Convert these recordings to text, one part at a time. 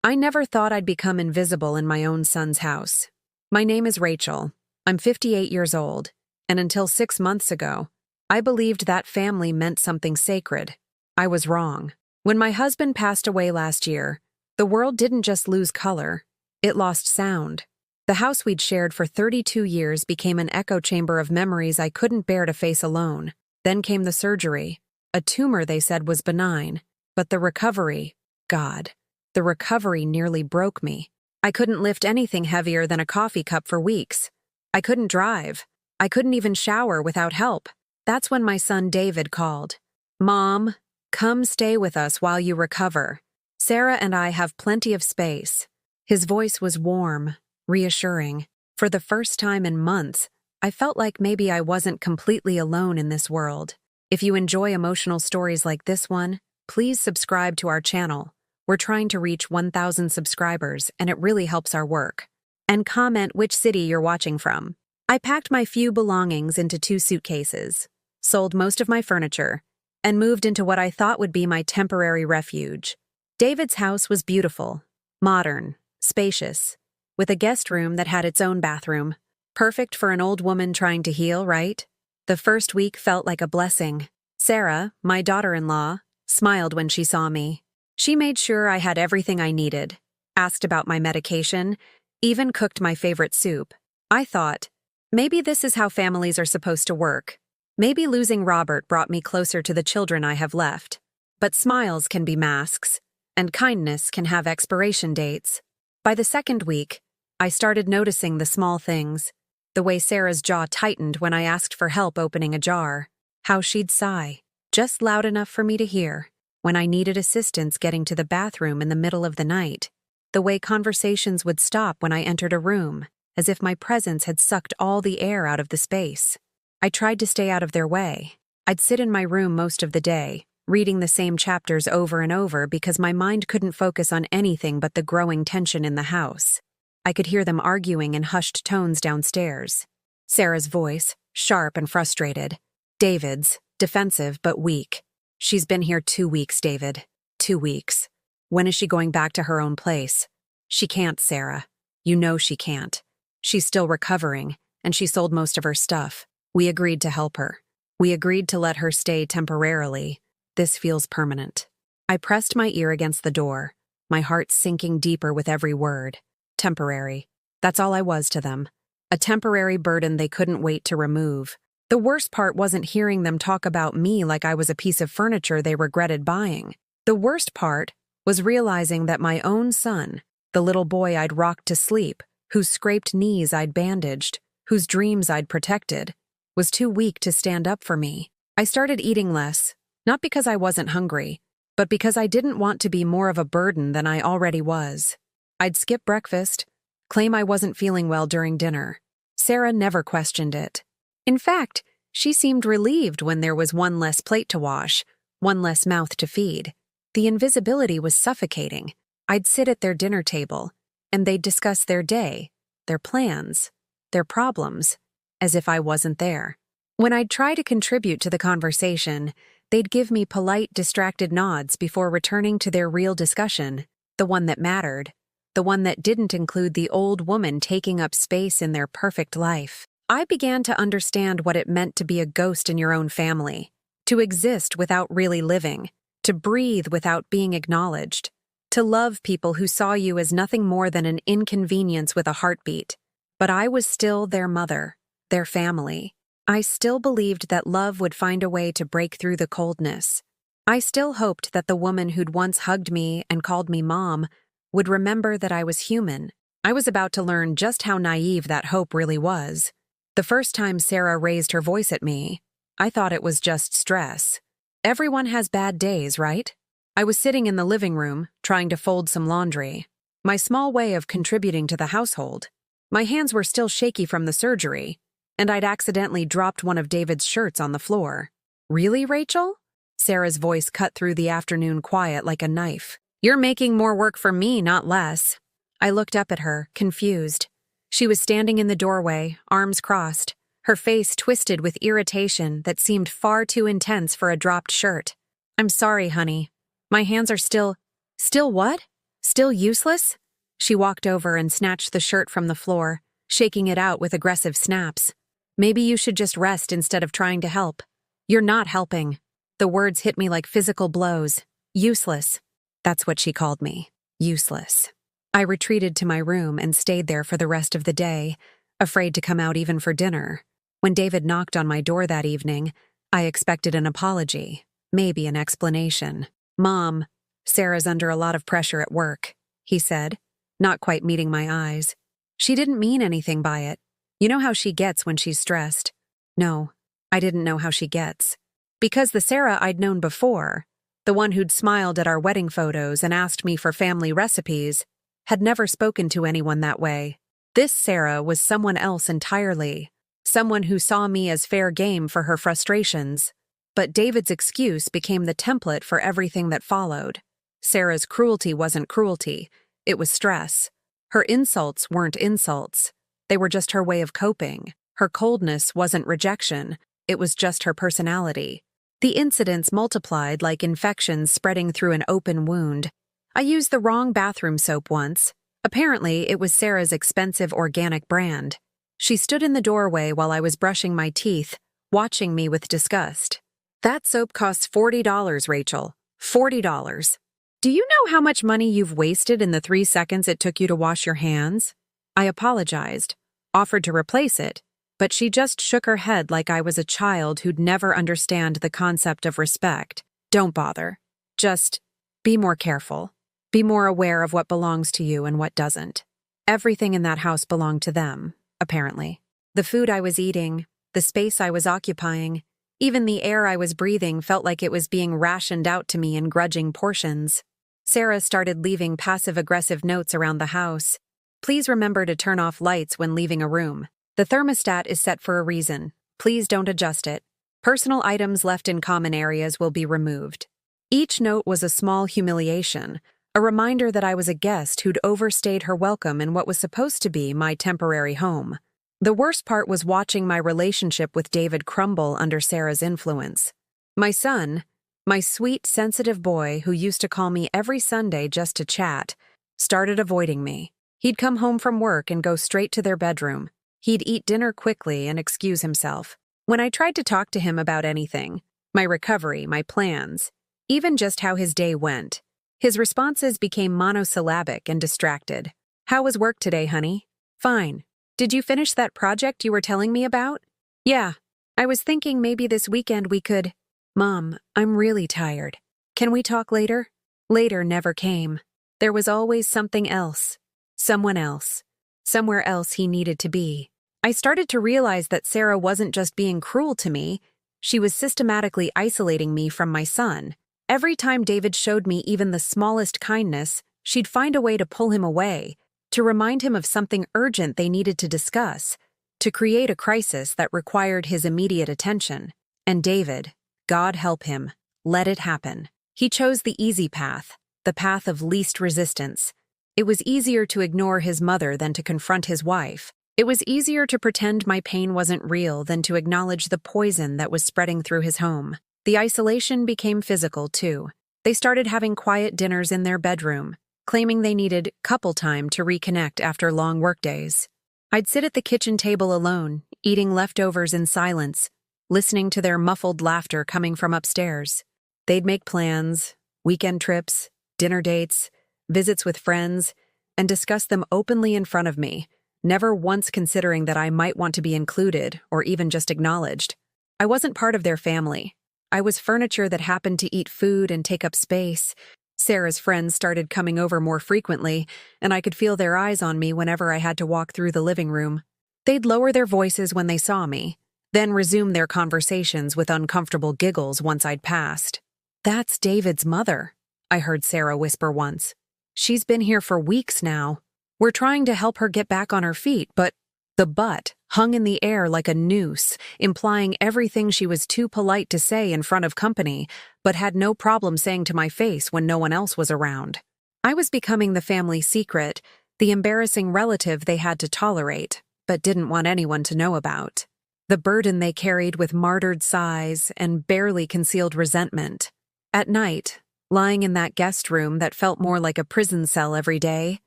I never thought I'd become invisible in my own son's house. My name is Rachel. I'm 58 years old, and until 6 months ago, I believed that family meant something sacred. I was wrong. When my husband passed away last year, the world didn't just lose color, it lost sound. The house we'd shared for 32 years became an echo chamber of memories I couldn't bear to face alone. Then came the surgery. A tumor they said was benign, but the recovery, God, the recovery nearly broke me. I couldn't lift anything heavier than a coffee cup for weeks. I couldn't drive. I couldn't even shower without help. That's when my son David called. "Mom, come stay with us while you recover. Sarah and I have plenty of space." His voice was warm, reassuring. For the first time in months, I felt like maybe I wasn't completely alone in this world. If you enjoy emotional stories like this one, please subscribe to our channel. We're trying to reach 1,000 subscribers, and it really helps our work. And comment which city you're watching from. I packed my few belongings into 2 suitcases, sold most of my furniture, and moved into what I thought would be my temporary refuge. David's house was beautiful, modern, spacious, with a guest room that had its own bathroom. Perfect for an old woman trying to heal, right? The first week felt like a blessing. Sarah, my daughter-in-law, smiled when she saw me. She made sure I had everything I needed, asked about my medication, even cooked my favorite soup. I thought, maybe this is how families are supposed to work. Maybe losing Robert brought me closer to the children I have left. But smiles can be masks, and kindness can have expiration dates. By the second week, I started noticing the small things. The way Sarah's jaw tightened when I asked for help opening a jar. How she'd sigh, just loud enough for me to hear, when I needed assistance getting to the bathroom in the middle of the night. The way conversations would stop when I entered a room, as if my presence had sucked all the air out of the space. I tried to stay out of their way. I'd sit in my room most of the day, reading the same chapters over and over because my mind couldn't focus on anything but the growing tension in the house. I could hear them arguing in hushed tones downstairs. Sarah's voice, sharp and frustrated. David's, defensive but weak. "She's been here 2 weeks, David. 2 weeks. When is she going back to her own place?" "She can't, Sarah. You know she can't. She's still recovering, and she sold most of her stuff. We agreed to help her. We agreed to let her stay temporarily. This feels permanent." I pressed my ear against the door, my heart sinking deeper with every word. Temporary. That's all I was to them. A temporary burden they couldn't wait to remove. The worst part wasn't hearing them talk about me like I was a piece of furniture they regretted buying. The worst part was realizing that my own son, the little boy I'd rocked to sleep, whose scraped knees I'd bandaged, whose dreams I'd protected, was too weak to stand up for me. I started eating less, not because I wasn't hungry, but because I didn't want to be more of a burden than I already was. I'd skip breakfast, claim I wasn't feeling well during dinner. Sarah never questioned it. In fact, she seemed relieved when there was one less plate to wash, one less mouth to feed. The invisibility was suffocating. I'd sit at their dinner table, and they'd discuss their day, their plans, their problems, as if I wasn't there. When I'd try to contribute to the conversation, they'd give me polite, distracted nods before returning to their real discussion, the one that mattered, the one that didn't include the old woman taking up space in their perfect life. I began to understand what it meant to be a ghost in your own family, to exist without really living, to breathe without being acknowledged, to love people who saw you as nothing more than an inconvenience with a heartbeat. But I was still their mother, their family. I still believed that love would find a way to break through the coldness. I still hoped that the woman who'd once hugged me and called me mom would remember that I was human. I was about to learn just how naive that hope really was. The first time Sarah raised her voice at me, I thought it was just stress. Everyone has bad days, right? I was sitting in the living room, trying to fold some laundry. My small way of contributing to the household. My hands were still shaky from the surgery, and I'd accidentally dropped one of David's shirts on the floor. "Really, Rachel?" Sarah's voice cut through the afternoon quiet like a knife. "You're making more work for me, not less." I looked up at her, confused. She was standing in the doorway, arms crossed, her face twisted with irritation that seemed far too intense for a dropped shirt. "I'm sorry, honey. My hands are still..." "Still what?" Still useless? She walked over and snatched the shirt from the floor, shaking it out with aggressive snaps. Maybe you should just rest instead of trying to help. You're not helping. The words hit me like physical blows. Useless. That's what she called me. Useless. I retreated to my room and stayed there for the rest of the day, afraid to come out even for dinner. When David knocked on my door that evening, I expected an apology, maybe an explanation. "Mom, Sarah's under a lot of pressure at work," he said, not quite meeting my eyes. "She didn't mean anything by it. You know how she gets when she's stressed." No, I didn't know how she gets. Because the Sarah I'd known before, the one who'd smiled at our wedding photos and asked me for family recipes, had never spoken to anyone that way. This Sarah was someone else entirely, someone who saw me as fair game for her frustrations. But David's excuse became the template for everything that followed. Sarah's cruelty wasn't cruelty, it was stress. Her insults weren't insults, they were just her way of coping. Her coldness wasn't rejection, it was just her personality. The incidents multiplied like infections spreading through an open wound. I used the wrong bathroom soap once. Apparently, it was Sarah's expensive organic brand. She stood in the doorway while I was brushing my teeth, watching me with disgust. "That soap costs $40, Rachel. $40. Do you know how much money you've wasted in the 3 seconds it took you to wash your hands?" I apologized, offered to replace it, but she just shook her head like I was a child who'd never understand the concept of respect. "Don't bother. Just be more careful. Be more aware of what belongs to you and what doesn't." Everything in that house belonged to them, apparently. The food I was eating, the space I was occupying, even the air I was breathing felt like it was being rationed out to me in grudging portions. Sarah started leaving passive-aggressive notes around the house. "Please remember to turn off lights when leaving a room. The thermostat is set for a reason. Please don't adjust it. Personal items left in common areas will be removed." Each note was a small humiliation, a reminder that I was a guest who'd overstayed her welcome in what was supposed to be my temporary home. The worst part was watching my relationship with David crumble under Sarah's influence. My son, my sweet, sensitive boy who used to call me every Sunday just to chat, started avoiding me. He'd come home from work and go straight to their bedroom. He'd eat dinner quickly and excuse himself. When I tried to talk to him about anything, my recovery, my plans, even just how his day went, his responses became monosyllabic and distracted. "How was work today, honey?" "Fine. Did you finish that project you were telling me about?" "Yeah. I was thinking maybe this weekend we could—" "Mom, I'm really tired. Can we talk later?" Later never came. There was always something else. Someone else. Somewhere else he needed to be. I started to realize that Sarah wasn't just being cruel to me, she was systematically isolating me from my son. Every time David showed me even the smallest kindness, she'd find a way to pull him away, to remind him of something urgent they needed to discuss, to create a crisis that required his immediate attention. And David, God help him, let it happen. He chose the easy path, the path of least resistance. It was easier to ignore his mother than to confront his wife. It was easier to pretend my pain wasn't real than to acknowledge the poison that was spreading through his home. The isolation became physical, too. They started having quiet dinners in their bedroom, claiming they needed couple time to reconnect after long workdays. I'd sit at the kitchen table alone, eating leftovers in silence, listening to their muffled laughter coming from upstairs. They'd make plans, weekend trips, dinner dates, visits with friends, and discuss them openly in front of me, never once considering that I might want to be included or even just acknowledged. I wasn't part of their family. I was furniture that happened to eat food and take up space. Sarah's friends started coming over more frequently, and I could feel their eyes on me whenever I had to walk through the living room. They'd lower their voices when they saw me, then resume their conversations with uncomfortable giggles once I'd passed. "That's David's mother," I heard Sarah whisper once. "She's been here for weeks now. We're trying to help her get back on her feet, but—" The "but" hung in the air like a noose, implying everything she was too polite to say in front of company, but had no problem saying to my face when no one else was around. I was becoming the family secret, the embarrassing relative they had to tolerate, but didn't want anyone to know about. The burden they carried with martyred sighs and barely concealed resentment. At night, lying in that guest room that felt more like a prison cell every day.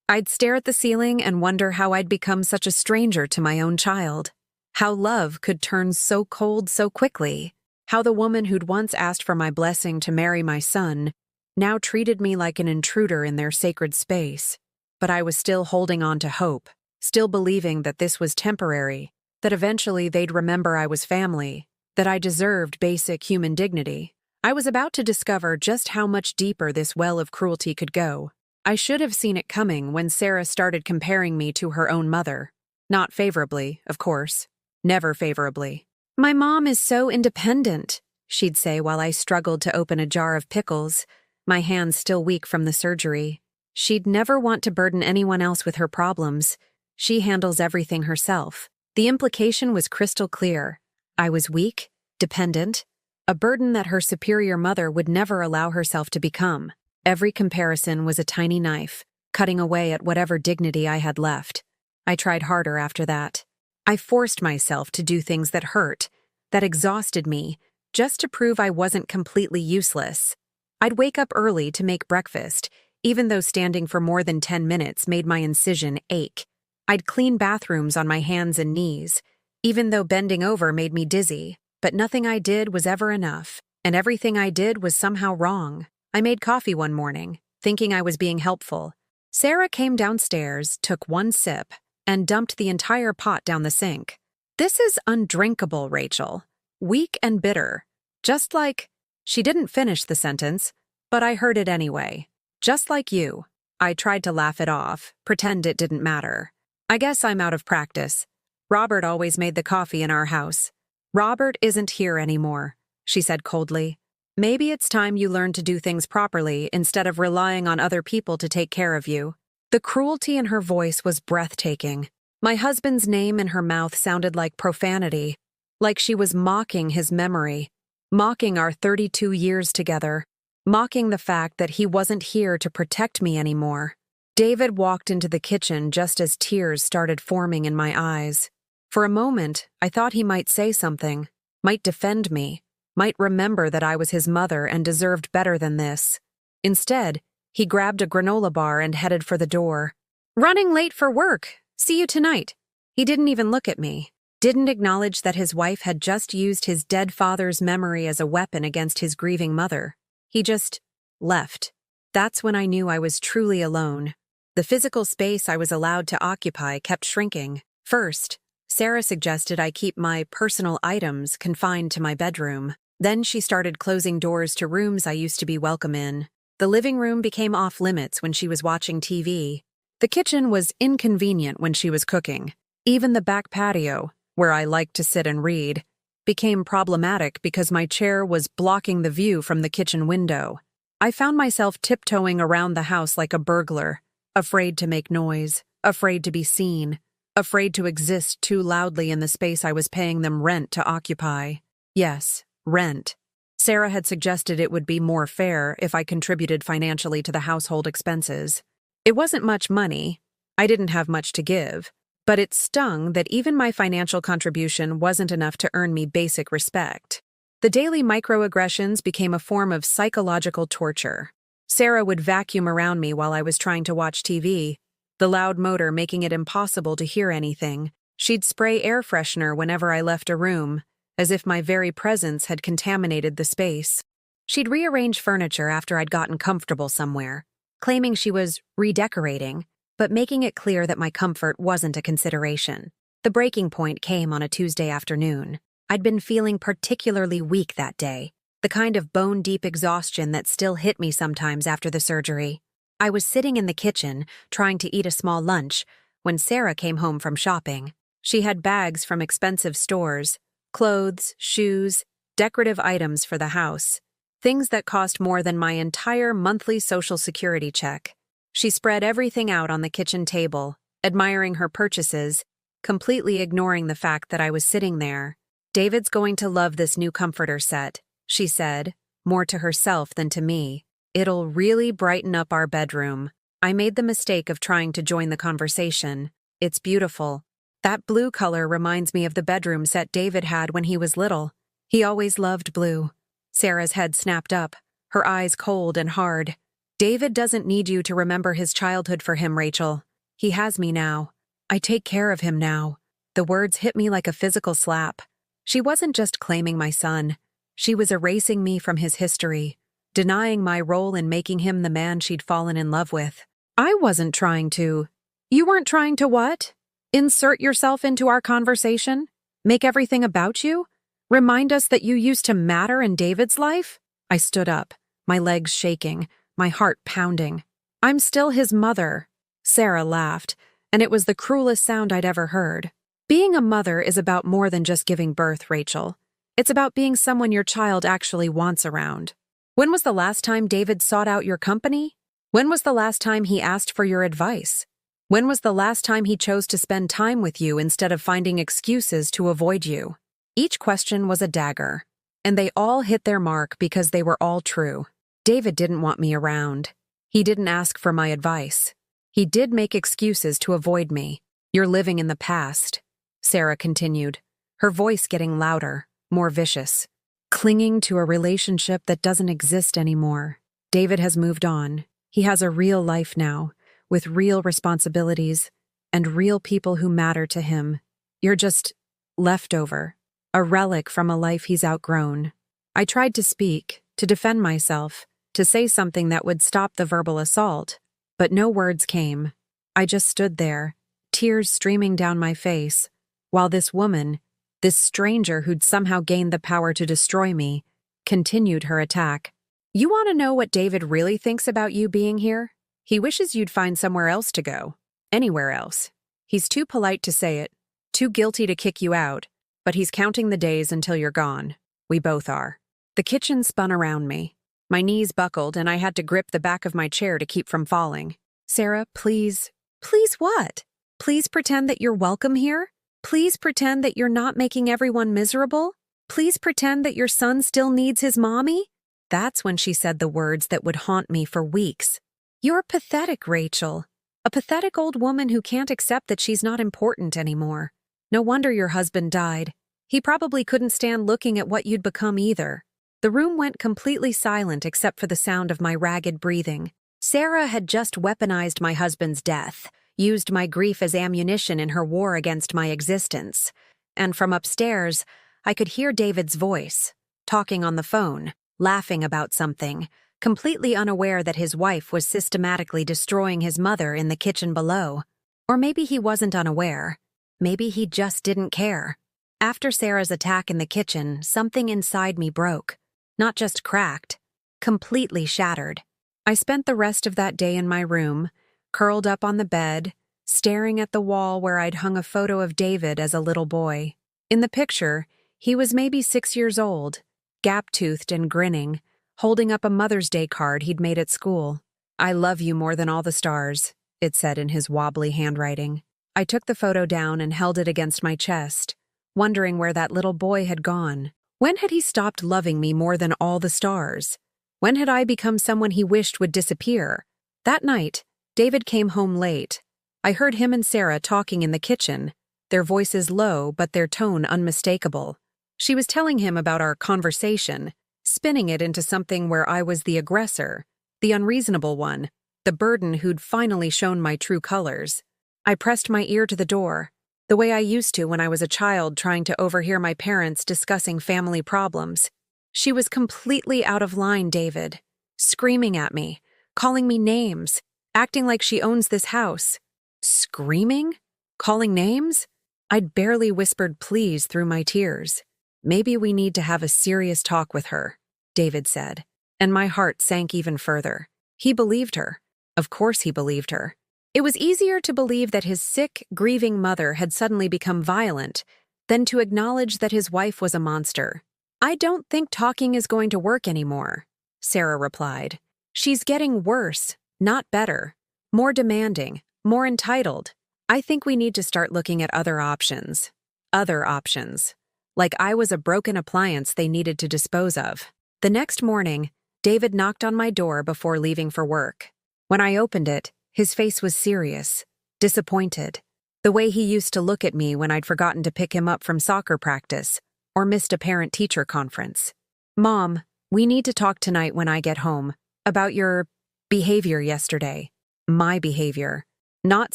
I'd stare at the ceiling and wonder how I'd become such a stranger to my own child. How love could turn so cold so quickly. How the woman who'd once asked for my blessing to marry my son now treated me like an intruder in their sacred space. But I was still holding on to hope, still believing that this was temporary, that eventually they'd remember I was family, that I deserved basic human dignity. I was about to discover just how much deeper this well of cruelty could go. I should have seen it coming when Sarah started comparing me to her own mother. Not favorably, of course. Never favorably. "My mom is so independent," she'd say while I struggled to open a jar of pickles, my hands still weak from the surgery. "She'd never want to burden anyone else with her problems. She handles everything herself." The implication was crystal clear. I was weak, dependent, a burden that her superior mother would never allow herself to become. Every comparison was a tiny knife, cutting away at whatever dignity I had left. I tried harder after that. I forced myself to do things that hurt, that exhausted me, just to prove I wasn't completely useless. I'd wake up early to make breakfast, even though standing for more than 10 minutes made my incision ache. I'd clean bathrooms on my hands and knees, even though bending over made me dizzy. But nothing I did was ever enough, and everything I did was somehow wrong. I made coffee one morning, thinking I was being helpful. Sarah came downstairs, took one sip, and dumped the entire pot down the sink. "This is undrinkable, Rachel. Weak and bitter. Just like—" She didn't finish the sentence, but I heard it anyway. "Just like you." I tried to laugh it off, pretend it didn't matter. "I guess I'm out of practice. Robert always made the coffee in our house." "Robert isn't here anymore," she said coldly. "Maybe it's time you learned to do things properly instead of relying on other people to take care of you." The cruelty in her voice was breathtaking. My husband's name in her mouth sounded like profanity, like she was mocking his memory, mocking our 32 years together, mocking the fact that he wasn't here to protect me anymore. David walked into the kitchen just as tears started forming in my eyes. For a moment, I thought he might say something, might defend me, might remember that I was his mother and deserved better than this. Instead, he grabbed a granola bar and headed for the door. "Running late for work. See you tonight." He didn't even look at me, didn't acknowledge that his wife had just used his dead father's memory as a weapon against his grieving mother. He just left. That's when I knew I was truly alone. The physical space I was allowed to occupy kept shrinking. First, Sarah suggested I keep my personal items confined to my bedroom. Then she started closing doors to rooms I used to be welcome in. The living room became off-limits when she was watching TV. The kitchen was inconvenient when she was cooking. Even the back patio, where I liked to sit and read, became problematic because my chair was blocking the view from the kitchen window. I found myself tiptoeing around the house like a burglar, afraid to make noise, afraid to be seen, afraid to exist too loudly in the space I was paying them rent to occupy. Yes, rent. Sarah had suggested it would be more fair if I contributed financially to the household expenses. It wasn't much money. I didn't have much to give. But it stung that even my financial contribution wasn't enough to earn me basic respect. The daily microaggressions became a form of psychological torture. Sarah would vacuum around me while I was trying to watch TV, the loud motor making it impossible to hear anything. She'd spray air freshener whenever I left a room, as if my very presence had contaminated the space. She'd rearrange furniture after I'd gotten comfortable somewhere, claiming she was redecorating, but making it clear that my comfort wasn't a consideration. The breaking point came on a Tuesday afternoon. I'd been feeling particularly weak that day, the kind of bone-deep exhaustion that still hit me sometimes after the surgery. I was sitting in the kitchen, trying to eat a small lunch, when Sarah came home from shopping. She had bags from expensive stores, clothes, shoes, decorative items for the house, things that cost more than my entire monthly Social Security check. She spread everything out on the kitchen table, admiring her purchases, completely ignoring the fact that I was sitting there. "David's going to love this new comforter set," she said, more to herself than to me. "It'll really brighten up our bedroom." I made the mistake of trying to join the conversation. "It's beautiful. That blue color reminds me of the bedroom set David had when he was little. He always loved blue." Sarah's head snapped up. her eyes cold and hard. David doesn't need you to remember his childhood for him, Rachel. He has me now. I take care of him now. The words hit me like a physical slap. She wasn't just claiming my son. She was erasing me from his history, denying my role in making him the man she'd fallen in love with. I wasn't trying to. You weren't trying to what? Insert yourself into our conversation? Make everything about you? Remind us that you used to matter in David's life? I stood up, my legs shaking, my heart pounding. I'm still his mother. Sarah laughed, and it was the cruelest sound I'd ever heard. Being a mother is about more than just giving birth, Rachel. It's about being someone your child actually wants around. When was the last time David sought out your company? When was the last time he asked for your advice? When was the last time he chose to spend time with you instead of finding excuses to avoid you? Each question was a dagger, and they all hit their mark because they were all true. David didn't want me around. He didn't ask for my advice. He did make excuses to avoid me. You're living in the past, Sarah continued, her voice getting louder, more vicious. Clinging to a relationship that doesn't exist anymore. David has moved on. He has a real life now, with real responsibilities and real people who matter to him. You're just leftover, a relic from a life he's outgrown. I tried to speak, to defend myself, to say something that would stop the verbal assault, but no words came. I just stood there, tears streaming down my face, while this woman, this stranger who'd somehow gained the power to destroy me, continued her attack. You want to know what David really thinks about you being here? He wishes you'd find somewhere else to go. Anywhere else. He's too polite to say it, too guilty to kick you out, but he's counting the days until you're gone. We both are. The kitchen spun around me. My knees buckled and I had to grip the back of my chair to keep from falling. Sarah, please. Please what? Please pretend that you're welcome here? Please pretend that you're not making everyone miserable? Please pretend that your son still needs his mommy? That's when she said the words that would haunt me for weeks. You're pathetic, Rachel. A pathetic old woman who can't accept that she's not important anymore. No wonder your husband died. He probably couldn't stand looking at what you'd become either. The room went completely silent except for the sound of my ragged breathing. Sarah had just weaponized my husband's death, used my grief as ammunition in her war against my existence. And from upstairs, I could hear David's voice, talking on the phone, laughing about something, completely unaware that his wife was systematically destroying his mother in the kitchen below. Or maybe he wasn't unaware. Maybe he just didn't care. After Sarah's attack in the kitchen, something inside me broke. Not just cracked, completely shattered. I spent the rest of that day in my room, curled up on the bed, staring at the wall where I'd hung a photo of David as a little boy. In the picture, he was maybe 6 years old, gap-toothed and grinning, holding up a Mother's Day card he'd made at school. I love you more than all the stars, it said in his wobbly handwriting. I took the photo down and held it against my chest, wondering where that little boy had gone. When had he stopped loving me more than all the stars? When had I become someone he wished would disappear? That night, David came home late. I heard him and Sarah talking in the kitchen, their voices low but their tone unmistakable. She was telling him about our conversation, spinning it into something where I was the aggressor, the unreasonable one, the burden who'd finally shown my true colors. I pressed my ear to the door, the way I used to when I was a child trying to overhear my parents discussing family problems. She was completely out of line, David, screaming at me, calling me names, acting like she owns this house. Screaming? Calling names? I'd barely whispered please through my tears. Maybe we need to have a serious talk with her, David said, and my heart sank even further. He believed her. Of course he believed her. It was easier to believe that his sick, grieving mother had suddenly become violent than to acknowledge that his wife was a monster. I don't think talking is going to work anymore, Sarah replied. She's getting worse, not better. More demanding, more entitled. I think we need to start looking at other options. Other options. Like I was a broken appliance they needed to dispose of. The next morning, David knocked on my door before leaving for work. When I opened it, his face was serious, disappointed. The way he used to look at me when I'd forgotten to pick him up from soccer practice or missed a parent-teacher conference. Mom, We need to talk tonight when I get home about your behavior yesterday. My behavior. Not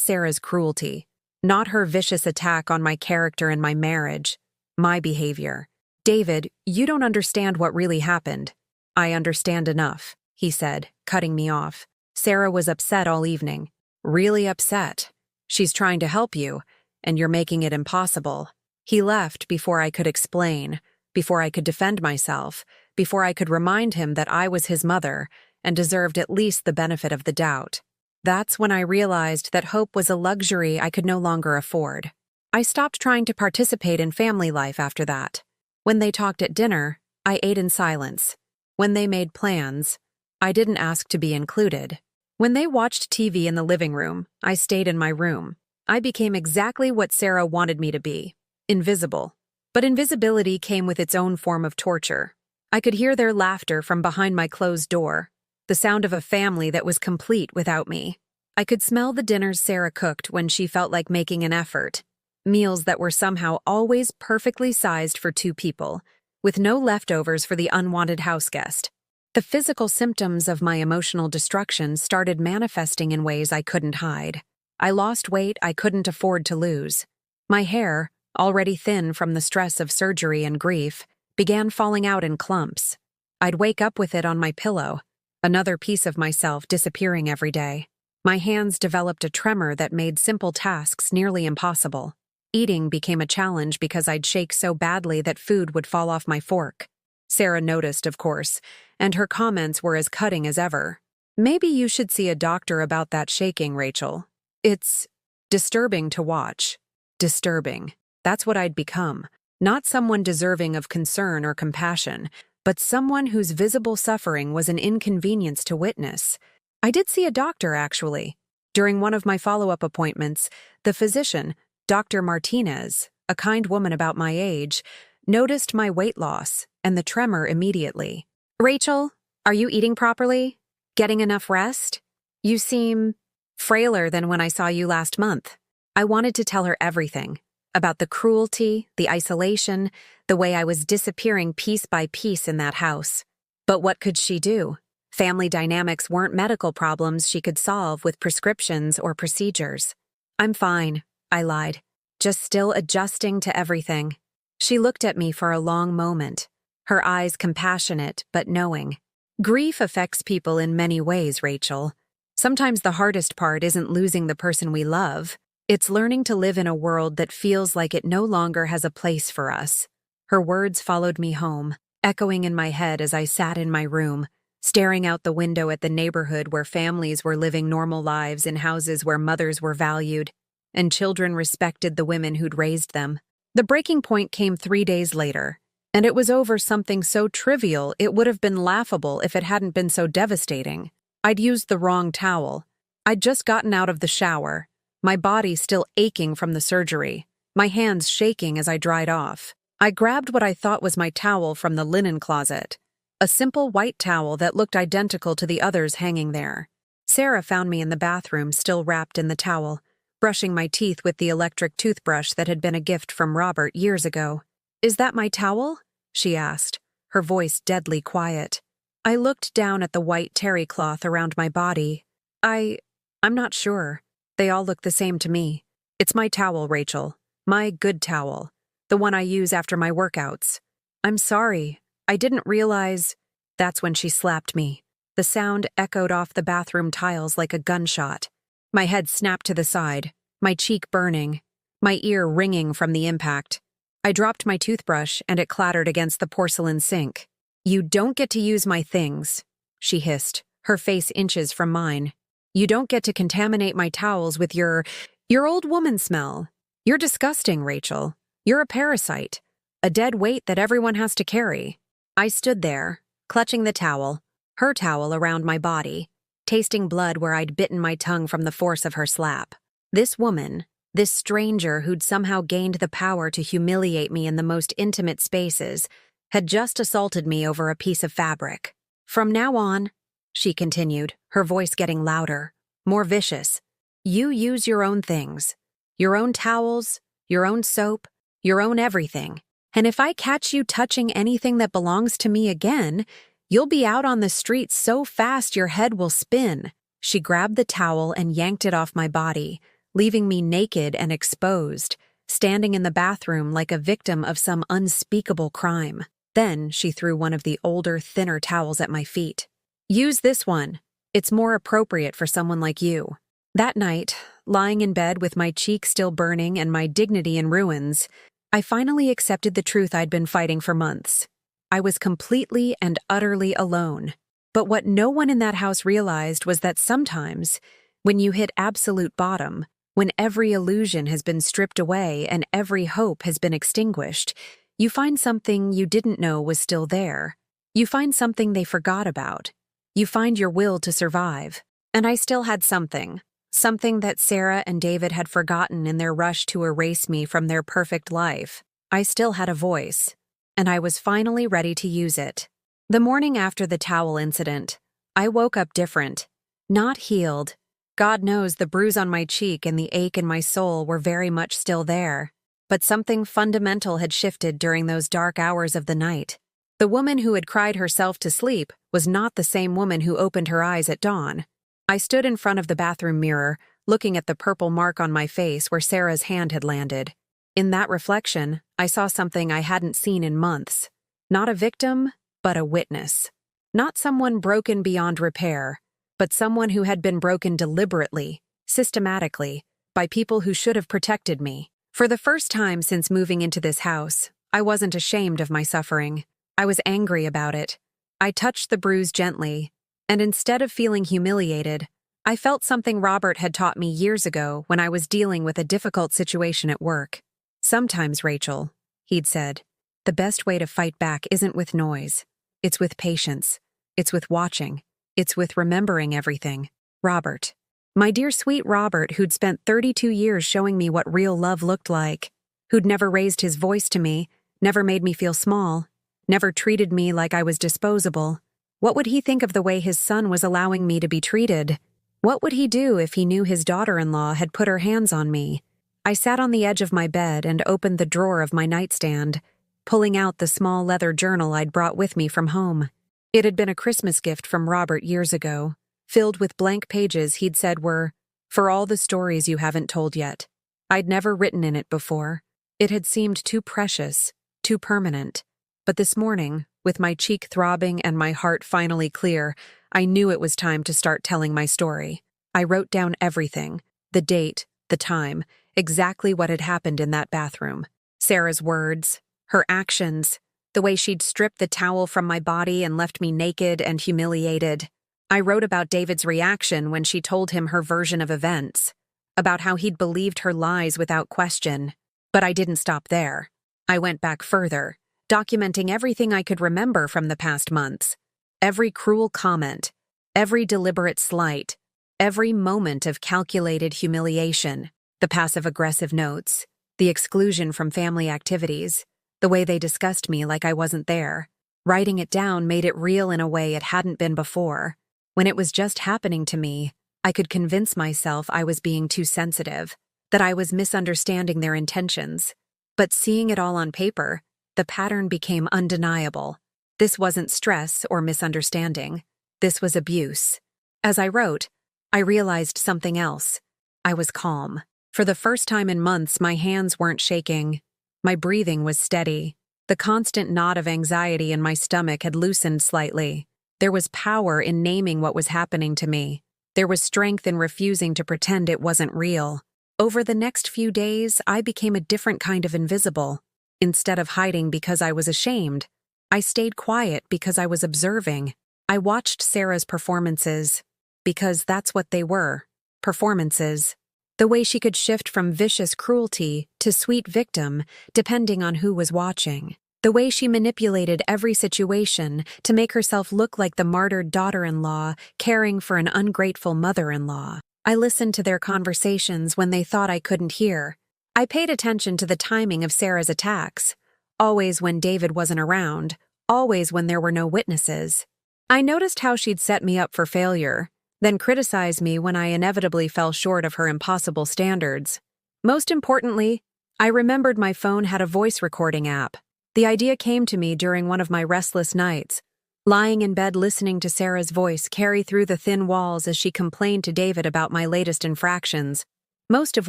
Sarah's cruelty. Not her vicious attack on my character and my marriage. My behavior. David, you don't understand what really happened. I understand enough, he said, cutting me off. Sarah was upset all evening. Really upset. She's trying to help you, and you're making it impossible. He left before I could explain, before I could defend myself, before I could remind him that I was his mother and deserved at least the benefit of the doubt. That's when I realized that hope was a luxury I could no longer afford. I stopped trying to participate in family life after that. When they talked at dinner, I ate in silence. When they made plans, I didn't ask to be included. When they watched TV in the living room, I stayed in my room. I became exactly what Sarah wanted me to be, invisible. But invisibility came with its own form of torture. I could hear their laughter from behind my closed door, the sound of a family that was complete without me. I could smell the dinners Sarah cooked when she felt like making an effort, meals that were somehow always perfectly sized for 2 people, with no leftovers for the unwanted houseguest. The physical symptoms of my emotional destruction started manifesting in ways I couldn't hide. I lost weight I couldn't afford to lose. My hair, already thin from the stress of surgery and grief, began falling out in clumps. I'd wake up with it on my pillow, another piece of myself disappearing every day. My hands developed a tremor that made simple tasks nearly impossible. Eating became a challenge because I'd shake so badly that food would fall off my fork. Sarah noticed, of course, and her comments were as cutting as ever. Maybe you should see a doctor about that shaking, Rachel. It's disturbing to watch. Disturbing. That's what I'd become. Not someone deserving of concern or compassion, but someone whose visible suffering was an inconvenience to witness. I did see a doctor, actually. During one of my follow-up appointments, the physician, Dr. Martinez, a kind woman about my age, noticed my weight loss and the tremor immediately. Rachel, are you eating properly? Getting enough rest? You seem frailer than when I saw you last month. I wanted to tell her everything. About the cruelty, the isolation, the way I was disappearing piece by piece in that house. But what could she do? Family dynamics weren't medical problems she could solve with prescriptions or procedures. I'm fine, I lied, just still adjusting to everything. She looked at me for a long moment, her eyes compassionate but knowing. Grief affects people in many ways, Rachel. Sometimes the hardest part isn't losing the person we love. It's learning to live in a world that feels like it no longer has a place for us. Her words followed me home, echoing in my head as I sat in my room, staring out the window at the neighborhood where families were living normal lives in houses where mothers were valued, and children respected the women who'd raised them. The breaking point came 3 days later, and it was over something so trivial it would have been laughable if it hadn't been so devastating. I'd used the wrong towel. I'd just gotten out of the shower, my body still aching from the surgery, my hands shaking as I dried off. I grabbed what I thought was my towel from the linen closet, a simple white towel that looked identical to the others hanging there. Sarah found me in the bathroom, still wrapped in the towel, brushing my teeth with the electric toothbrush that had been a gift from Robert years ago. "Is that my towel?" she asked, her voice deadly quiet. I looked down at the white terry cloth around my body. I'm not sure. They all look the same to me. It's my towel, Rachel. My good towel. The one I use after my workouts. I'm sorry. I didn't realize. That's when she slapped me. The sound echoed off the bathroom tiles like a gunshot. My head snapped to the side, my cheek burning, my ear ringing from the impact. I dropped my toothbrush and it clattered against the porcelain sink. "You don't get to use my things," she hissed, her face inches from mine. "You don't get to contaminate my towels with your old woman smell. You're disgusting, Rachel. You're a parasite, a dead weight that everyone has to carry." I stood there, clutching the towel, her towel around my body, tasting blood where I'd bitten my tongue from the force of her slap. This woman, this stranger who'd somehow gained the power to humiliate me in the most intimate spaces, had just assaulted me over a piece of fabric. "From now on," she continued, her voice getting louder, more vicious, "you use your own things. Your own towels, your own soap, your own everything. And if I catch you touching anything that belongs to me again, You'll be out on the street so fast your head will spin. She grabbed the towel and yanked it off my body, leaving me naked and exposed, standing in the bathroom like a victim of some unspeakable crime. Then she threw one of the older, thinner towels at my feet. Use this one. It's more appropriate for someone like you. That night, lying in bed with my cheek still burning and my dignity in ruins, I finally accepted the truth I'd been fighting for months. I was completely and utterly alone. But what no one in that house realized was that sometimes, when you hit absolute bottom, when every illusion has been stripped away and every hope has been extinguished, you find something you didn't know was still there. You find something they forgot about. You find your will to survive. And I still had something that Sarah and David had forgotten in their rush to erase me from their perfect life. I still had a voice, and I was finally ready to use it. The morning after the towel incident, I woke up different, not healed. God knows the bruise on my cheek and the ache in my soul were very much still there. But something fundamental had shifted during those dark hours of the night. The woman who had cried herself to sleep was not the same woman who opened her eyes at dawn. I stood in front of the bathroom mirror, looking at the purple mark on my face where Sarah's hand had landed. In that reflection, I saw something I hadn't seen in months. Not a victim, but a witness. Not someone broken beyond repair, but someone who had been broken deliberately, systematically, by people who should have protected me. For the first time since moving into this house, I wasn't ashamed of my suffering. I was angry about it. I touched the bruise gently, and instead of feeling humiliated, I felt something Robert had taught me years ago when I was dealing with a difficult situation at work. Sometimes, Rachel, he'd said, the best way to fight back isn't with noise. It's with patience. It's with watching. It's with remembering everything. Robert. My dear sweet Robert, who'd spent 32 years showing me what real love looked like, who'd never raised his voice to me, never made me feel small, never treated me like I was disposable. What would he think of the way his son was allowing me to be treated? What would he do if he knew his daughter-in-law had put her hands on me? I sat on the edge of my bed and opened the drawer of my nightstand, pulling out the small leather journal I'd brought with me from home. It had been a Christmas gift from Robert years ago, filled with blank pages he'd said were, "For all the stories you haven't told yet." I'd never written in it before. It had seemed too precious, too permanent. But this morning, with my cheek throbbing and my heart finally clear, I knew it was time to start telling my story. I wrote down everything, the date, the time, exactly what had happened in that bathroom. Sarah's words, her actions, the way she'd stripped the towel from my body and left me naked and humiliated. I wrote about David's reaction when she told him her version of events, about how he'd believed her lies without question. But I didn't stop there. I went back further, documenting everything I could remember from the past months. Every cruel comment, every deliberate slight, every moment of calculated humiliation, the passive-aggressive notes, the exclusion from family activities, the way they discussed me like I wasn't there. Writing it down made it real in a way it hadn't been before. When it was just happening to me, I could convince myself I was being too sensitive, that I was misunderstanding their intentions. But seeing it all on paper, the pattern became undeniable. This wasn't stress or misunderstanding. This was abuse. As I wrote, I realized something else. I was calm. For the first time in months, my hands weren't shaking. My breathing was steady. The constant knot of anxiety in my stomach had loosened slightly. There was power in naming what was happening to me. There was strength in refusing to pretend it wasn't real. Over the next few days, I became a different kind of invisible. Instead of hiding because I was ashamed, I stayed quiet because I was observing. I watched Sarah's performances, because that's what they were, performances. The way she could shift from vicious cruelty to sweet victim, depending on who was watching. The way she manipulated every situation to make herself look like the martyred daughter-in-law caring for an ungrateful mother-in-law. I listened to their conversations when they thought I couldn't hear. I paid attention to the timing of Sarah's attacks, always when David wasn't around, always when there were no witnesses. I noticed how she'd set me up for failure, then criticize me when I inevitably fell short of her impossible standards. Most importantly, I remembered my phone had a voice recording app. The idea came to me during one of my restless nights. lying in bed listening to Sarah's voice carry through the thin walls as she complained to David about my latest infractions, most of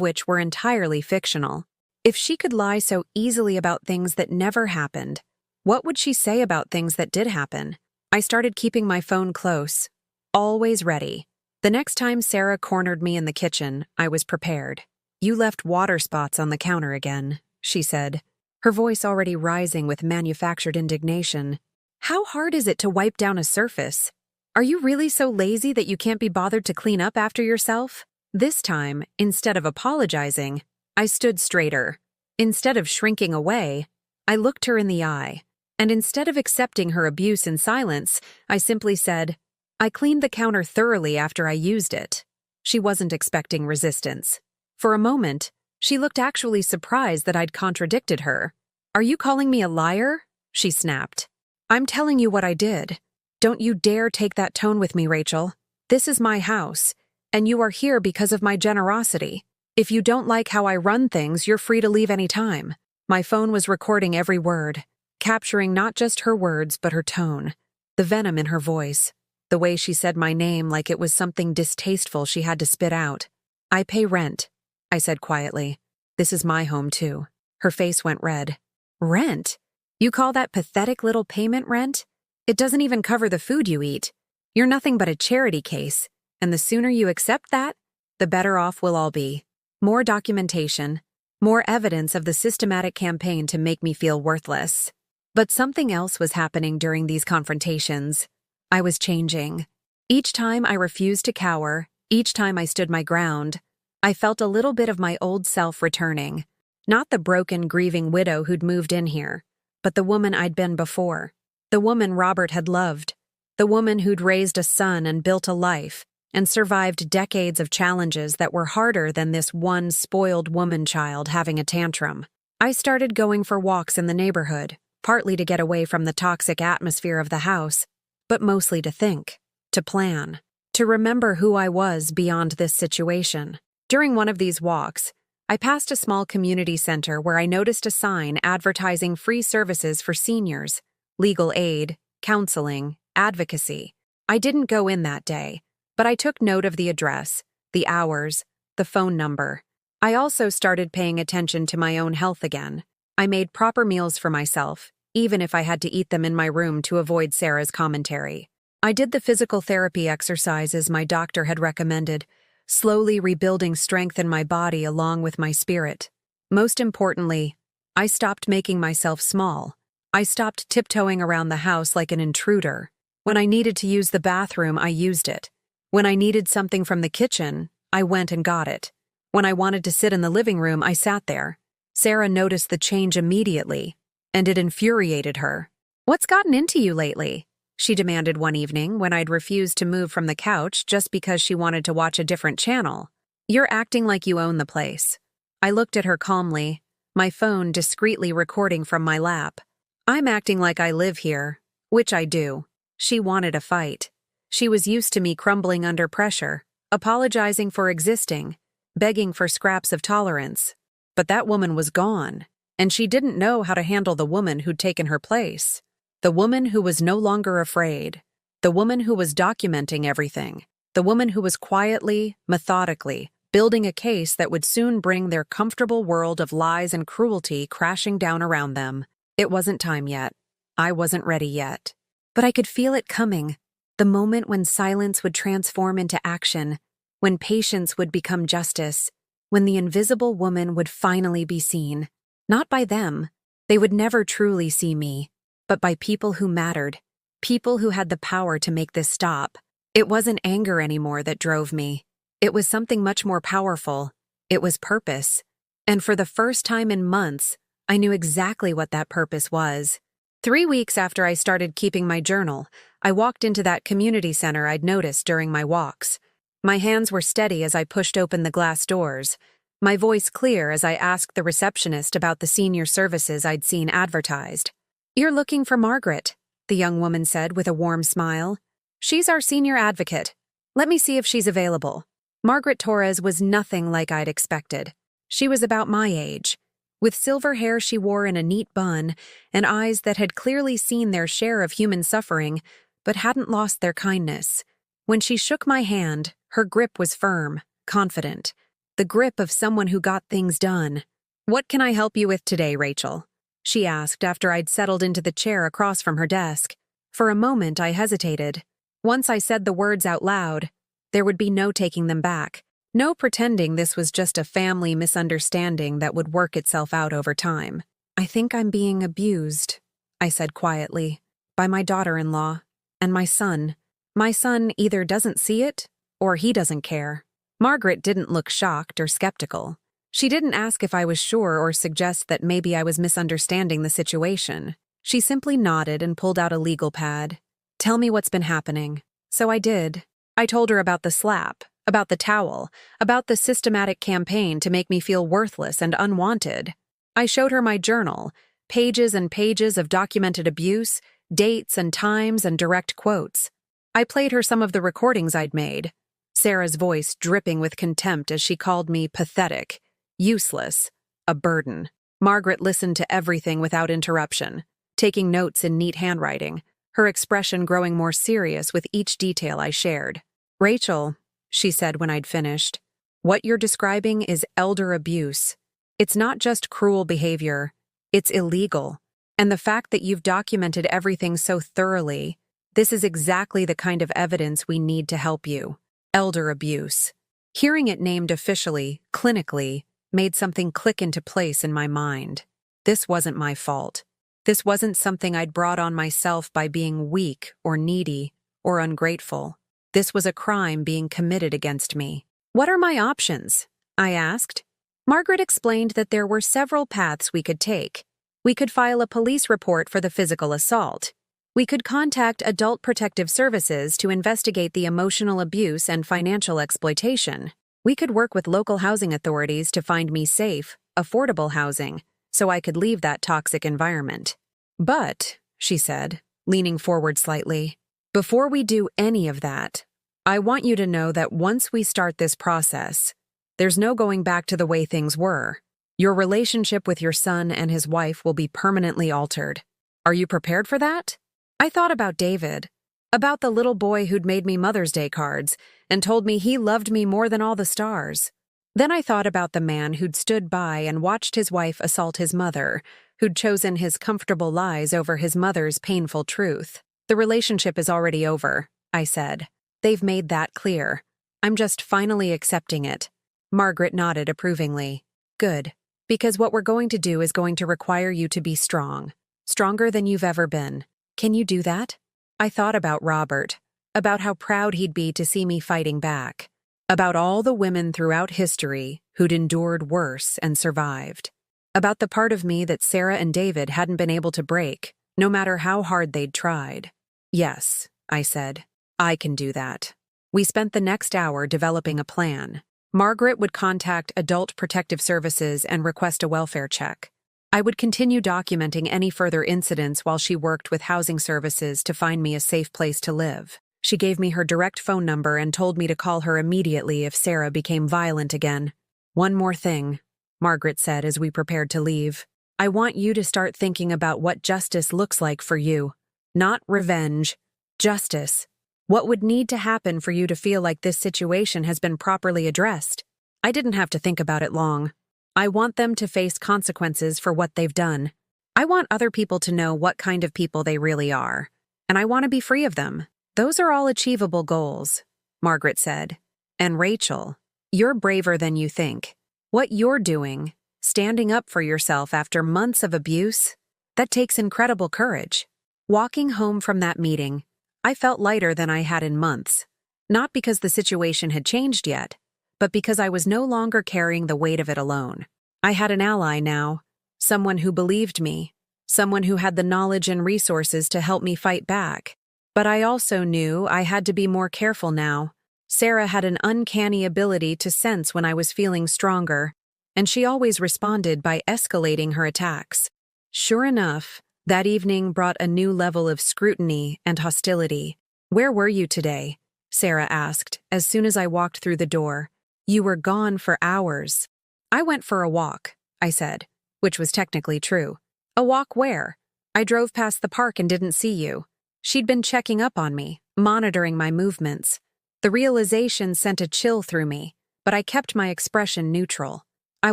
which were entirely fictional. If she could lie so easily about things that never happened, what would she say about things that did happen? I started keeping my phone close, always ready. The next time Sarah cornered me in the kitchen, I was prepared. "You left water spots on the counter again," she said, her voice already rising with manufactured indignation. "How hard is it to wipe down a surface? Are you really so lazy that you can't be bothered to clean up after yourself?" This time, instead of apologizing, I stood straighter. Instead of shrinking away, I looked her in the eye. And instead of accepting her abuse in silence, I simply said, "I cleaned the counter thoroughly after I used it." She wasn't expecting resistance. For a moment, she looked actually surprised that I'd contradicted her. "Are you calling me a liar?" she snapped. "I'm telling you what I did. Don't you dare take that tone with me, Rachel. This is my house, and you are here because of my generosity. If you don't like how I run things, you're free to leave any time." My phone was recording every word, capturing not just her words but her tone, the venom in her voice, the way she said my name like it was something distasteful she had to spit out. "I pay rent," I said quietly. "This is my home too." Her face went red. "Rent? You call that pathetic little payment rent? It doesn't even cover the food you eat. You're nothing but a charity case, and the sooner you accept that, the better off we'll all be. More documentation, more evidence of the systematic campaign to make me feel worthless." But something else was happening during these confrontations. I was changing. Each time I refused to cower, each time I stood my ground, I felt a little bit of my old self returning. Not the broken, grieving widow who'd moved in here, but the woman I'd been before. The woman Robert had loved. The woman who'd raised a son and built a life, and survived decades of challenges that were harder than this one spoiled woman child having a tantrum. I started going for walks in the neighborhood, partly to get away from the toxic atmosphere of the house, but mostly to think, to plan, to remember who I was beyond this situation. During one of these walks, I passed a small community center where I noticed a sign advertising free services for seniors, legal aid, counseling, advocacy. I didn't go in that day, but I took note of the address, the hours, the phone number. I also started paying attention to my own health again. I made proper meals for myself, even if I had to eat them in my room to avoid Sarah's commentary. I did the physical therapy exercises my doctor had recommended, slowly rebuilding strength in my body along with my spirit. Most importantly, I stopped making myself small. I stopped tiptoeing around the house like an intruder. When I needed to use the bathroom, I used it. When I needed something from the kitchen, I went and got it. When I wanted to sit in the living room, I sat there. Sarah noticed the change immediately, and it infuriated her. "What's gotten into you lately?" she demanded one evening when I'd refused to move from the couch just because she wanted to watch a different channel. "You're acting like you own the place." I looked at her calmly, my phone discreetly recording from my lap. "I'm acting like I live here," which I do. She wanted a fight. She was used to me crumbling under pressure, apologizing for existing, begging for scraps of tolerance. But that woman was gone, and she didn't know how to handle the woman who'd taken her place. The woman who was no longer afraid. The woman who was documenting everything. The woman who was quietly, methodically, building a case that would soon bring their comfortable world of lies and cruelty crashing down around them. It wasn't time yet. I wasn't ready yet. But I could feel it coming. The moment when silence would transform into action, when patience would become justice, when the invisible woman would finally be seen. Not by them. They would never truly see me, but by people who mattered, people who had the power to make this stop. It wasn't anger anymore that drove me. It was something much more powerful. It was purpose. And for the first time in months, I knew exactly what that purpose was. 3 weeks after I started keeping my journal, I walked into that community center I'd noticed during my walks. My hands were steady as I pushed open the glass doors, my voice clear as I asked the receptionist about the senior services I'd seen advertised. "You're looking for Margaret," the young woman said with a warm smile. "She's our senior advocate. Let me see if she's available." Margaret Torres was nothing like I'd expected. She was about my age, with silver hair she wore in a neat bun and eyes that had clearly seen their share of human suffering, but hadn't lost their kindness. When she shook my hand, her grip was firm, confident. The grip of someone who got things done. "What can I help you with today, Rachel?" she asked after I'd settled into the chair across from her desk. For a moment, I hesitated. Once I said the words out loud, there would be no taking them back. No pretending this was just a family misunderstanding that would work itself out over time. "I think I'm being abused," I said quietly, "by my daughter-in-law and my son. My son either doesn't see it or he doesn't care." Margaret didn't look shocked or skeptical. She didn't ask if I was sure or suggest that maybe I was misunderstanding the situation. She simply nodded and pulled out a legal pad. "Tell me what's been happening." So I did. I told her about the slap, about the towel, about the systematic campaign to make me feel worthless and unwanted. I showed her my journal, pages and pages of documented abuse, dates and times and direct quotes. I played her some of the recordings I'd made, Sarah's voice dripping with contempt as she called me pathetic, useless, a burden. Margaret listened to everything without interruption, taking notes in neat handwriting, her expression growing more serious with each detail I shared. "Rachel," she said when I'd finished, "what you're describing is elder abuse. It's not just cruel behavior, it's illegal. And the fact that you've documented everything so thoroughly, this is exactly the kind of evidence we need to help you. Elder abuse." Hearing it named officially, clinically, made something click into place in my mind. This wasn't my fault. This wasn't something I'd brought on myself by being weak or needy or ungrateful. This was a crime being committed against me. "What are my options?" I asked. Margaret explained that there were several paths we could take. We could file a police report for the physical assault. We could contact Adult Protective Services to investigate the emotional abuse and financial exploitation. We could work with local housing authorities to find me safe, affordable housing, so I could leave that toxic environment. "But," she said, leaning forward slightly, "before we do any of that, I want you to know that once we start this process, there's no going back to the way things were. Your relationship with your son and his wife will be permanently altered. Are you prepared for that?" I thought about David, about the little boy who'd made me Mother's Day cards and told me he loved me more than all the stars. Then I thought about the man who'd stood by and watched his wife assault his mother, who'd chosen his comfortable lies over his mother's painful truth. "The relationship is already over," I said. "They've made that clear. I'm just finally accepting it." Margaret nodded approvingly. "Good, because what we're going to do is going to require you to be strong, stronger than you've ever been. Can you do that?" I thought about Robert, about how proud he'd be to see me fighting back, about all the women throughout history who'd endured worse and survived, about the part of me that Sarah and David hadn't been able to break, no matter how hard they'd tried. "Yes," I said, "I can do that." We spent the next hour developing a plan. Margaret would contact Adult Protective Services and request a welfare check. I would continue documenting any further incidents while she worked with housing services to find me a safe place to live. She gave me her direct phone number and told me to call her immediately if Sarah became violent again. "One more thing," Margaret said as we prepared to leave. "I want you to start thinking about what justice looks like for you. Not revenge. Justice. What would need to happen for you to feel like this situation has been properly addressed?" I didn't have to think about it long. I want them to face consequences for what they've done. I want other people to know what kind of people they really are. And I want to be free of them. "Those are all achievable goals," Margaret said. "And Rachel, you're braver than you think. What you're doing, standing up for yourself after months of abuse, that takes incredible courage." Walking home from that meeting, I felt lighter than I had in months. Not because the situation had changed yet, but because I was no longer carrying the weight of it alone. I had an ally now, someone who believed me, someone who had the knowledge and resources to help me fight back. But I also knew I had to be more careful now. Sarah had an uncanny ability to sense when I was feeling stronger, and she always responded by escalating her attacks. Sure enough, that evening brought a new level of scrutiny and hostility. "Where were you today?" Sarah asked as soon as I walked through the door. "You were gone for hours." "I went for a walk," I said, which was technically true. "A walk where?" "I drove past the park and didn't see you." She'd been checking up on me, monitoring my movements. The realization sent a chill through me, but I kept my expression neutral. I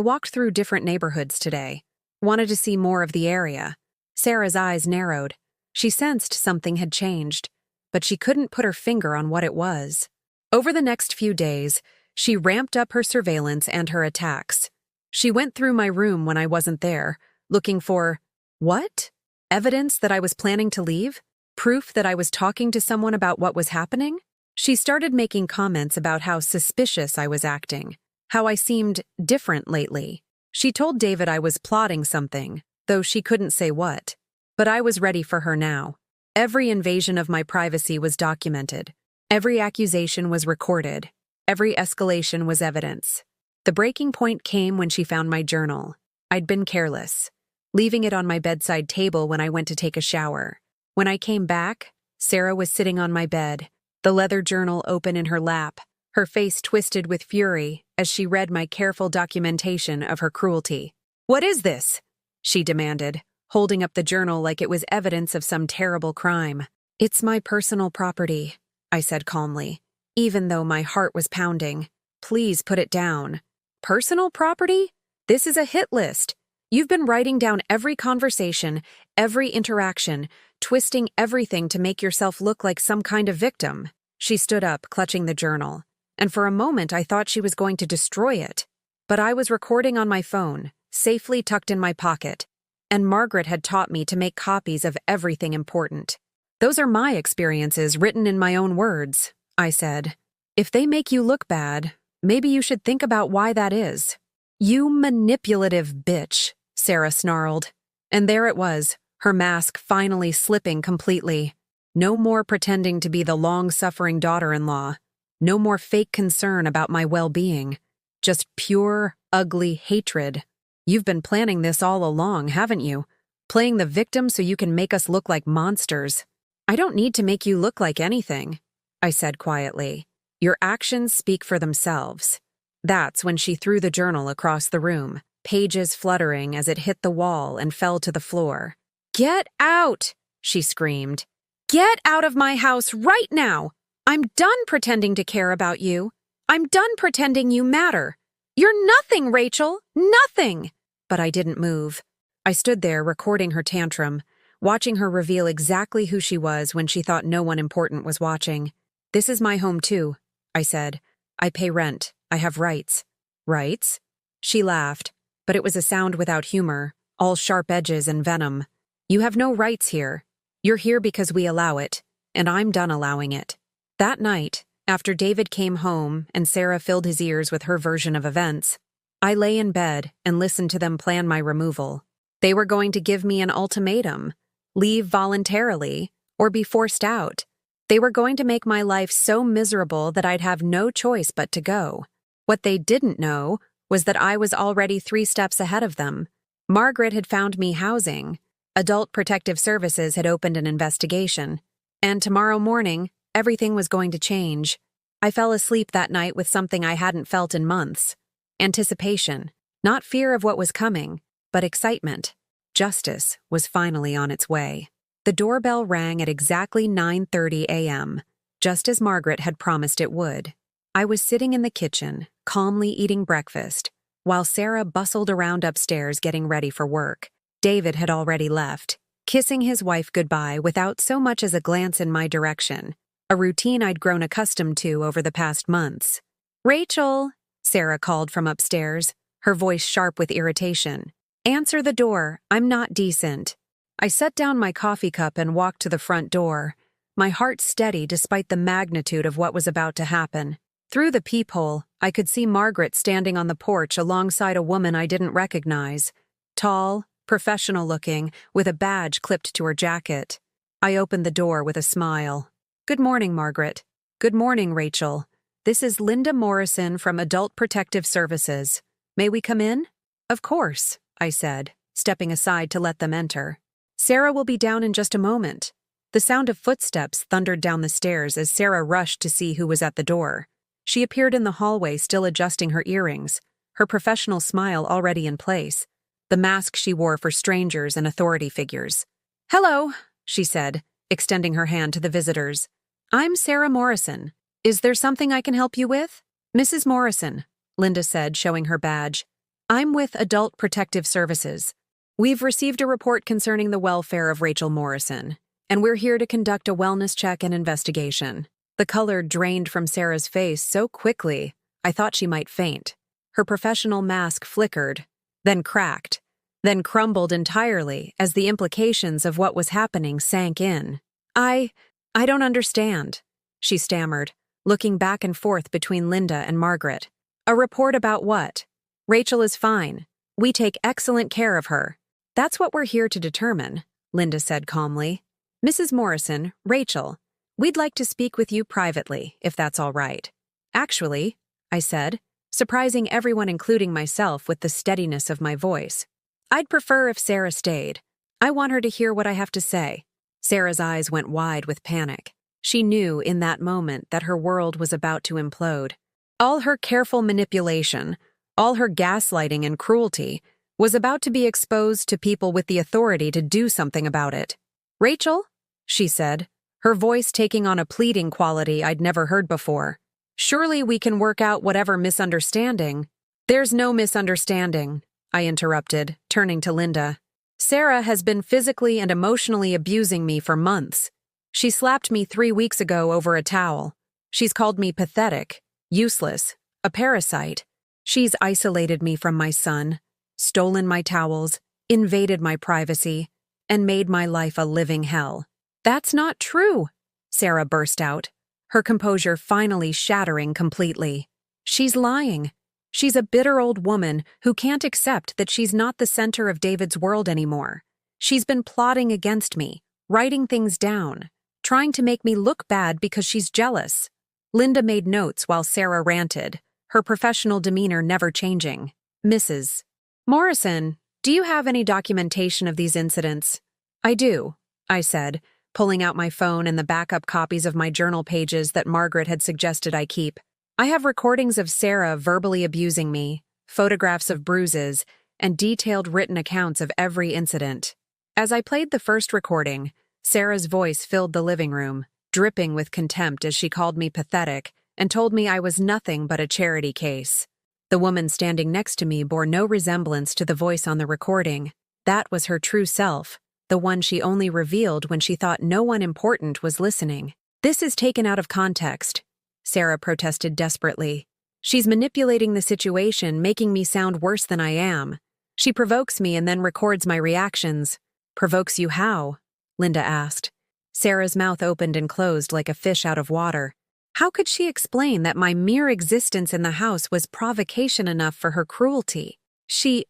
walked through different neighborhoods today, wanted to see more of the area. Sarah's eyes narrowed. She sensed something had changed, but she couldn't put her finger on what it was. Over the next few days, she ramped up her surveillance and her attacks. She went through my room when I wasn't there, looking for, what? Evidence that I was planning to leave? Proof that I was talking to someone about what was happening? She started making comments about how suspicious I was acting, how I seemed different lately. She told David I was plotting something, though she couldn't say what. But I was ready for her now. Every invasion of my privacy was documented. Every accusation was recorded. Every escalation was evidence. The breaking point came when she found my journal. I'd been careless, leaving it on my bedside table when I went to take a shower. When I came back, Sarah was sitting on my bed, the leather journal open in her lap, her face twisted with fury as she read my careful documentation of her cruelty. "What is this?" she demanded, holding up the journal like it was evidence of some terrible crime. "It's my personal property," I said calmly, even though my heart was pounding. "Please put it down." "Personal property? This is a hit list. You've been writing down every conversation, every interaction, twisting everything to make yourself look like some kind of victim." She stood up, clutching the journal, and for a moment I thought she was going to destroy it. But I was recording on my phone, safely tucked in my pocket, and Margaret had taught me to make copies of everything important. "Those are my experiences written in my own words," I said. "If they make you look bad, maybe you should think about why that is." "You manipulative bitch," Sarah snarled. And there it was, her mask finally slipping completely. No more pretending to be the long-suffering daughter-in-law. No more fake concern about my well-being. Just pure, ugly hatred. "You've been planning this all along, haven't you? Playing the victim so you can make us look like monsters." "I don't need to make you look like anything," I said quietly. "Your actions speak for themselves." That's when she threw the journal across the room, pages fluttering as it hit the wall and fell to the floor. "Get out!" she screamed. "Get out of my house right now! I'm done pretending to care about you. I'm done pretending you matter. You're nothing, Rachel, nothing!" But I didn't move. I stood there recording her tantrum, watching her reveal exactly who she was when she thought no one important was watching. "This is my home too," I said. "I pay rent. I have rights." "Rights?" She laughed, but it was a sound without humor, all sharp edges and venom. "You have no rights here. You're here because we allow it, and I'm done allowing it." That night, after David came home and Sarah filled his ears with her version of events, I lay in bed and listened to them plan my removal. They were going to give me an ultimatum: leave voluntarily or be forced out. They were going to make my life so miserable that I'd have no choice but to go. What they didn't know was that I was already 3 steps ahead of them. Margaret had found me housing. Adult Protective Services had opened an investigation. And tomorrow morning, everything was going to change. I fell asleep that night with something I hadn't felt in months. Anticipation. Not fear of what was coming, but excitement. Justice was finally on its way. The doorbell rang at exactly 9:30 a.m., just as Margaret had promised it would. I was sitting in the kitchen, calmly eating breakfast, while Sarah bustled around upstairs getting ready for work. David had already left, kissing his wife goodbye without so much as a glance in my direction, a routine I'd grown accustomed to over the past months. "Rachel," Sarah called from upstairs, her voice sharp with irritation. "Answer the door, I'm not decent." I set down my coffee cup and walked to the front door, my heart steady despite the magnitude of what was about to happen. Through the peephole, I could see Margaret standing on the porch alongside a woman I didn't recognize. Tall, professional-looking, with a badge clipped to her jacket. I opened the door with a smile. "Good morning, Margaret." "Good morning, Rachel. This is Linda Morrison from Adult Protective Services. May we come in?" "Of course," I said, stepping aside to let them enter. "Sarah will be down in just a moment." The sound of footsteps thundered down the stairs as Sarah rushed to see who was at the door. She appeared in the hallway still adjusting her earrings, her professional smile already in place, the mask she wore for strangers and authority figures. "Hello," she said, extending her hand to the visitors. "I'm Sarah Morrison. Is there something I can help you with?" "Mrs. Morrison," Linda said, showing her badge. "I'm with Adult Protective Services. We've received a report concerning the welfare of Rachel Morrison, and we're here to conduct a wellness check and investigation." The color drained from Sarah's face so quickly, I thought she might faint. Her professional mask flickered, then cracked, then crumbled entirely as the implications of what was happening sank in. I don't understand," she stammered, looking back and forth between Linda and Margaret. "A report about what? Rachel is fine. We take excellent care of her." "That's what we're here to determine," Linda said calmly. "Mrs. Morrison, Rachel, we'd like to speak with you privately, if that's all right." "Actually," I said, surprising everyone including myself with the steadiness of my voice, "I'd prefer if Sarah stayed. I want her to hear what I have to say." Sarah's eyes went wide with panic. She knew in that moment that her world was about to implode. All her careful manipulation, all her gaslighting and cruelty, was about to be exposed to people with the authority to do something about it. "Rachel?" she said, her voice taking on a pleading quality I'd never heard before. "Surely we can work out whatever misunderstanding." "There's no misunderstanding," I interrupted, turning to Linda. "Sarah has been physically and emotionally abusing me for months. She slapped me 3 weeks ago over a towel. She's called me pathetic, useless, a parasite. She's isolated me from my son, stolen my towels, invaded my privacy, and made my life a living hell." "That's not true," Sarah burst out, her composure finally shattering completely. "She's lying. She's a bitter old woman who can't accept that she's not the center of David's world anymore. She's been plotting against me, writing things down, trying to make me look bad because she's jealous." Linda made notes while Sarah ranted, her professional demeanor never changing. "Mrs. Morrison, do you have any documentation of these incidents?" "I do," I said, pulling out my phone and the backup copies of my journal pages that Margaret had suggested I keep. "I have recordings of Sarah verbally abusing me, photographs of bruises, and detailed written accounts of every incident." As I played the first recording, Sarah's voice filled the living room, dripping with contempt as she called me pathetic and told me I was nothing but a charity case. The woman standing next to me bore no resemblance to the voice on the recording. That was her true self, the one she only revealed when she thought no one important was listening. "This is taken out of context," Sarah protested desperately. "She's manipulating the situation, making me sound worse than I am. She provokes me and then records my reactions." "Provokes you how?" Linda asked. Sarah's mouth opened and closed like a fish out of water. How could she explain that my mere existence in the house was provocation enough for her cruelty? She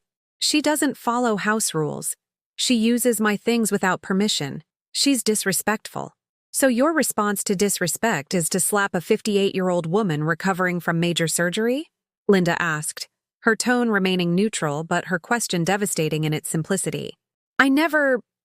doesn't follow house rules. She uses my things without permission. She's disrespectful. "So your response to disrespect is to slap a 58-year-old woman recovering from major surgery?" Linda asked, her tone remaining neutral but her question devastating in its simplicity.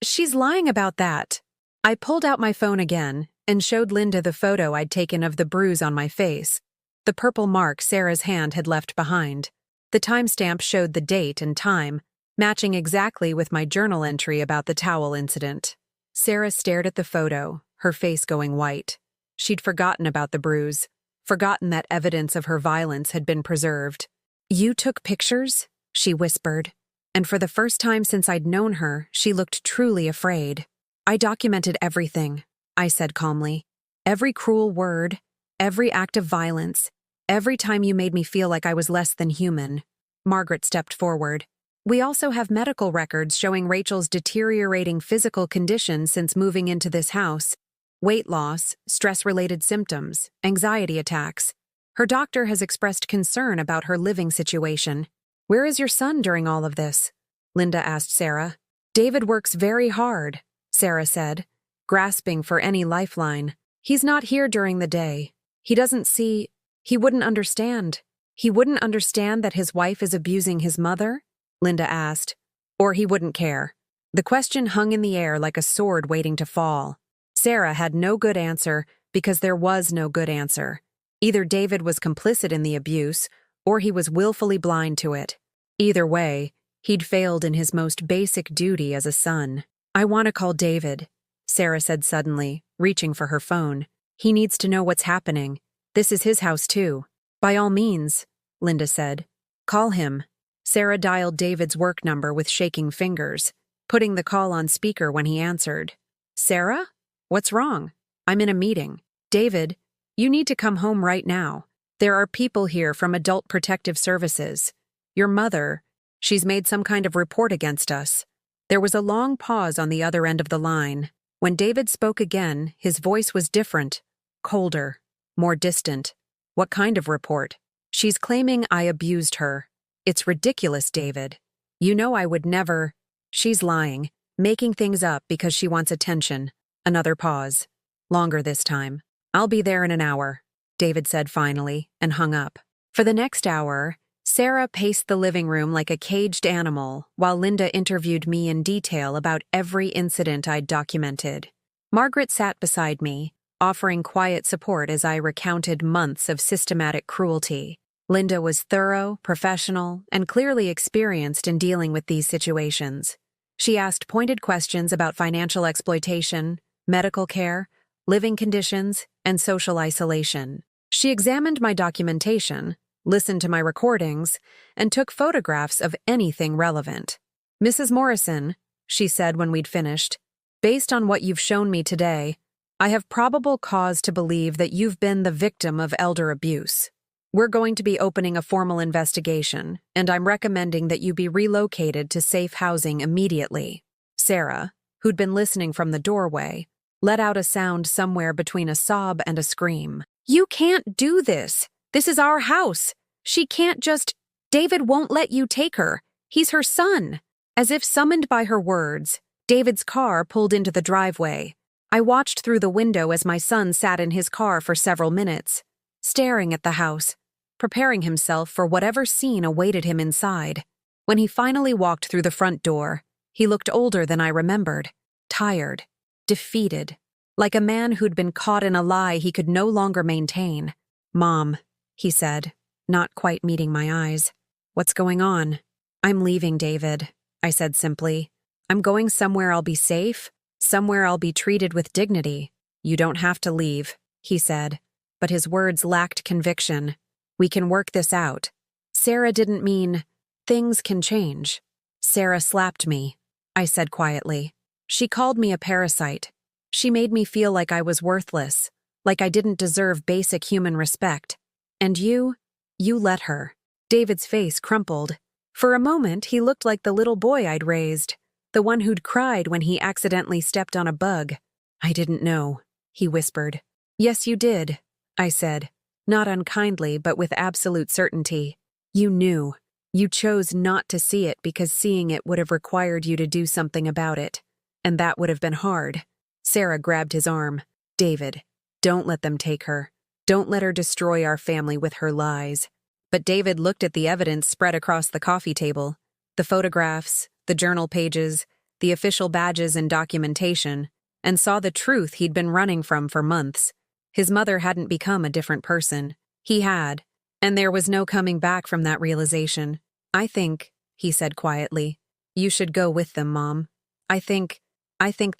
She's lying about that." I pulled out my phone again and showed Linda the photo I'd taken of the bruise on my face, the purple mark Sarah's hand had left behind. The timestamp showed the date and time, matching exactly with my journal entry about the towel incident. Sarah stared at the photo, her face going white. She'd forgotten about the bruise, forgotten that evidence of her violence had been preserved. "You took pictures?" she whispered, and for the first time since I'd known her, she looked truly afraid. "I documented everything," I said calmly. "Every cruel word, every act of violence, every time you made me feel like I was less than human." Margaret stepped forward. "We also have medical records showing Rachel's deteriorating physical condition since moving into this house. Weight loss, stress-related symptoms, anxiety attacks. Her doctor has expressed concern about her living situation." "Where is your son during all of this?" Linda asked Sarah. "David works very hard," Sarah said, grasping for any lifeline. "He's not here during the day. He wouldn't understand. He wouldn't understand that his wife is abusing his mother?" Linda asked. "Or he wouldn't care." The question hung in the air like a sword waiting to fall. Sarah had no good answer because there was no good answer. Either David was complicit in the abuse, or he was willfully blind to it. Either way, he'd failed in his most basic duty as a son. "I want to call David," Sarah said suddenly, reaching for her phone. "He needs to know what's happening. This is his house too." "By all means," Linda said. "Call him." Sarah dialed David's work number with shaking fingers, putting the call on speaker when he answered. "Sarah? What's wrong?" "I'm in a meeting." "David, you need to come home right now. There are people here from Adult Protective Services. Your mother, she's made some kind of report against us." There was a long pause on the other end of the line. When David spoke again, his voice was different, colder, more distant. "What kind of report?" "She's claiming I abused her." "It's ridiculous, David. You know I would never." "She's lying, making things up because she wants attention." Another pause. Longer this time. "I'll be there in an hour," David said finally, and hung up. For the next hour, Sarah paced the living room like a caged animal while Linda interviewed me in detail about every incident I'd documented. Margaret sat beside me, offering quiet support as I recounted months of systematic cruelty. Linda was thorough, professional, and clearly experienced in dealing with these situations. She asked pointed questions about financial exploitation, medical care, living conditions, and social isolation. She examined my documentation, listened to my recordings, and took photographs of anything relevant. "Mrs. Morrison," she said when we'd finished, "based on what you've shown me today, I have probable cause to believe that you've been the victim of elder abuse. We're going to be opening a formal investigation, and I'm recommending that you be relocated to safe housing immediately." Sarah, who'd been listening from the doorway, let out a sound somewhere between a sob and a scream. "You can't do this. This is our house. She can't just— David won't let you take her. He's her son." As if summoned by her words, David's car pulled into the driveway. I watched through the window as my son sat in his car for several minutes, staring at the house, preparing himself for whatever scene awaited him inside. When he finally walked through the front door, he looked older than I remembered, tired, defeated, like a man who'd been caught in a lie he could no longer maintain. "Mom," he said, not quite meeting my eyes. "What's going on?" "I'm leaving, David," I said simply. "I'm going somewhere I'll be safe, somewhere I'll be treated with dignity." "You don't have to leave," he said, but his words lacked conviction. "We can work this out." "Sarah didn't mean— things can change." "Sarah slapped me," I said quietly. "She called me a parasite. She made me feel like I was worthless, like I didn't deserve basic human respect. And you let her." David's face crumpled. For a moment, he looked like the little boy I'd raised, the one who'd cried when he accidentally stepped on a bug. "I didn't know," he whispered. "Yes, you did," I said, not unkindly but with absolute certainty. "You knew. You chose not to see it because seeing it would have required you to do something about it. And that would have been hard." Sarah grabbed his arm. "David, don't let them take her. Don't let her destroy our family with her lies." But David looked at the evidence spread across the coffee table, the photographs, the journal pages, the official badges and documentation, and saw the truth he'd been running from for months. His mother hadn't become a different person. He had, and there was no coming back from that realization. "I think," he said quietly, "you should go with them, Mom. I think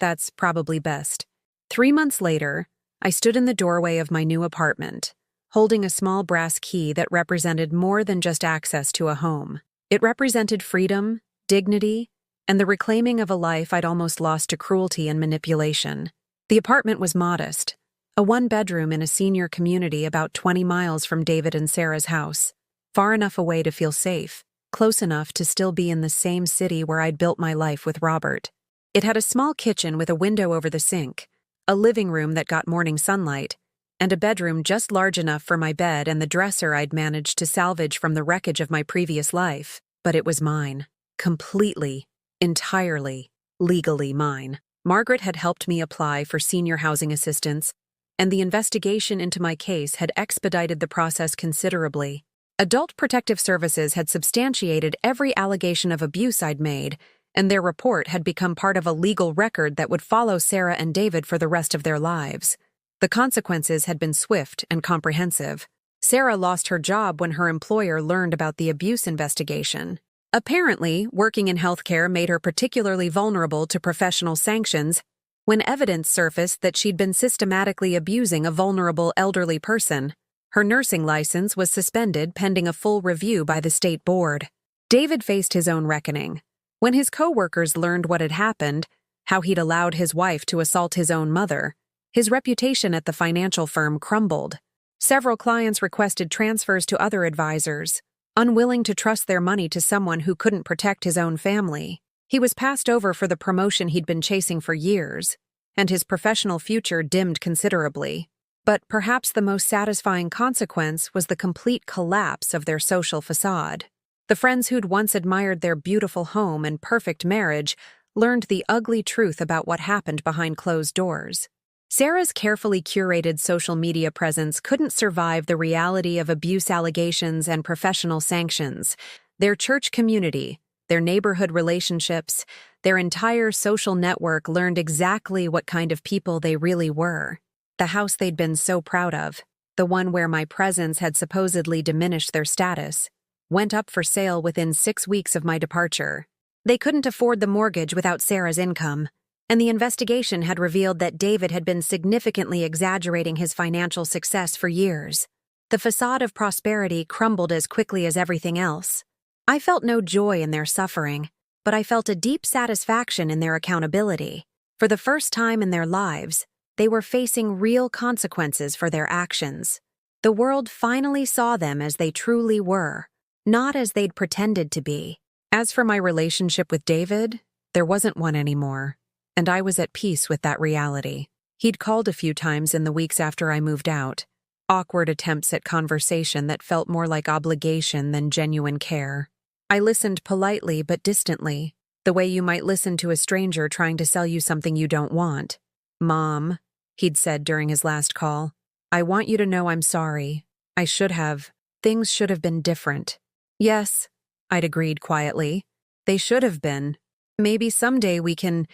that's probably best." 3 months later, I stood in the doorway of my new apartment, holding a small brass key that represented more than just access to a home. It represented freedom, dignity, and the reclaiming of a life I'd almost lost to cruelty and manipulation. The apartment was modest, a one-bedroom in a senior community about 20 miles from David and Sarah's house, far enough away to feel safe, close enough to still be in the same city where I'd built my life with Robert. It had a small kitchen with a window over the sink, a living room that got morning sunlight, and a bedroom just large enough for my bed and the dresser I'd managed to salvage from the wreckage of my previous life. But it was mine. Completely, entirely, legally mine. Margaret had helped me apply for senior housing assistance, and the investigation into my case had expedited the process considerably. Adult Protective Services had substantiated every allegation of abuse I'd made, and their report had become part of a legal record that would follow Sarah and David for the rest of their lives. The consequences had been swift and comprehensive. Sarah lost her job when her employer learned about the abuse investigation. Apparently, working in healthcare made her particularly vulnerable to professional sanctions, When evidence surfaced that she'd been systematically abusing a vulnerable elderly person, her nursing license was suspended pending a full review by the state board. David faced his own reckoning. When his co-workers learned what had happened, how he'd allowed his wife to assault his own mother, his reputation at the financial firm crumbled. Several clients requested transfers to other advisors, unwilling to trust their money to someone who couldn't protect his own family. He was passed over for the promotion he'd been chasing for years, and his professional future dimmed considerably. But perhaps the most satisfying consequence was the complete collapse of their social facade. The friends who'd once admired their beautiful home and perfect marriage learned the ugly truth about what happened behind closed doors. Sarah's carefully curated social media presence couldn't survive the reality of abuse allegations and professional sanctions. Their church community, their neighborhood relationships, their entire social network learned exactly what kind of people they really were. The house they'd been so proud of, the one where my presence had supposedly diminished their status, went up for sale within 6 weeks of my departure. They couldn't afford the mortgage without Sarah's income, and the investigation had revealed that David had been significantly exaggerating his financial success for years. The facade of prosperity crumbled as quickly as everything else. I felt no joy in their suffering, but I felt a deep satisfaction in their accountability. For the first time in their lives, they were facing real consequences for their actions. The world finally saw them as they truly were, not as they'd pretended to be. As for my relationship with David, there wasn't one anymore, and I was at peace with that reality. He'd called a few times in the weeks after I moved out, awkward attempts at conversation that felt more like obligation than genuine care. I listened politely but distantly, the way you might listen to a stranger trying to sell you something you don't want. "Mom," he'd said during his last call, "I want you to know I'm sorry. Things should have been different." "Yes," I'd agreed quietly. "They should have been. Maybe someday we can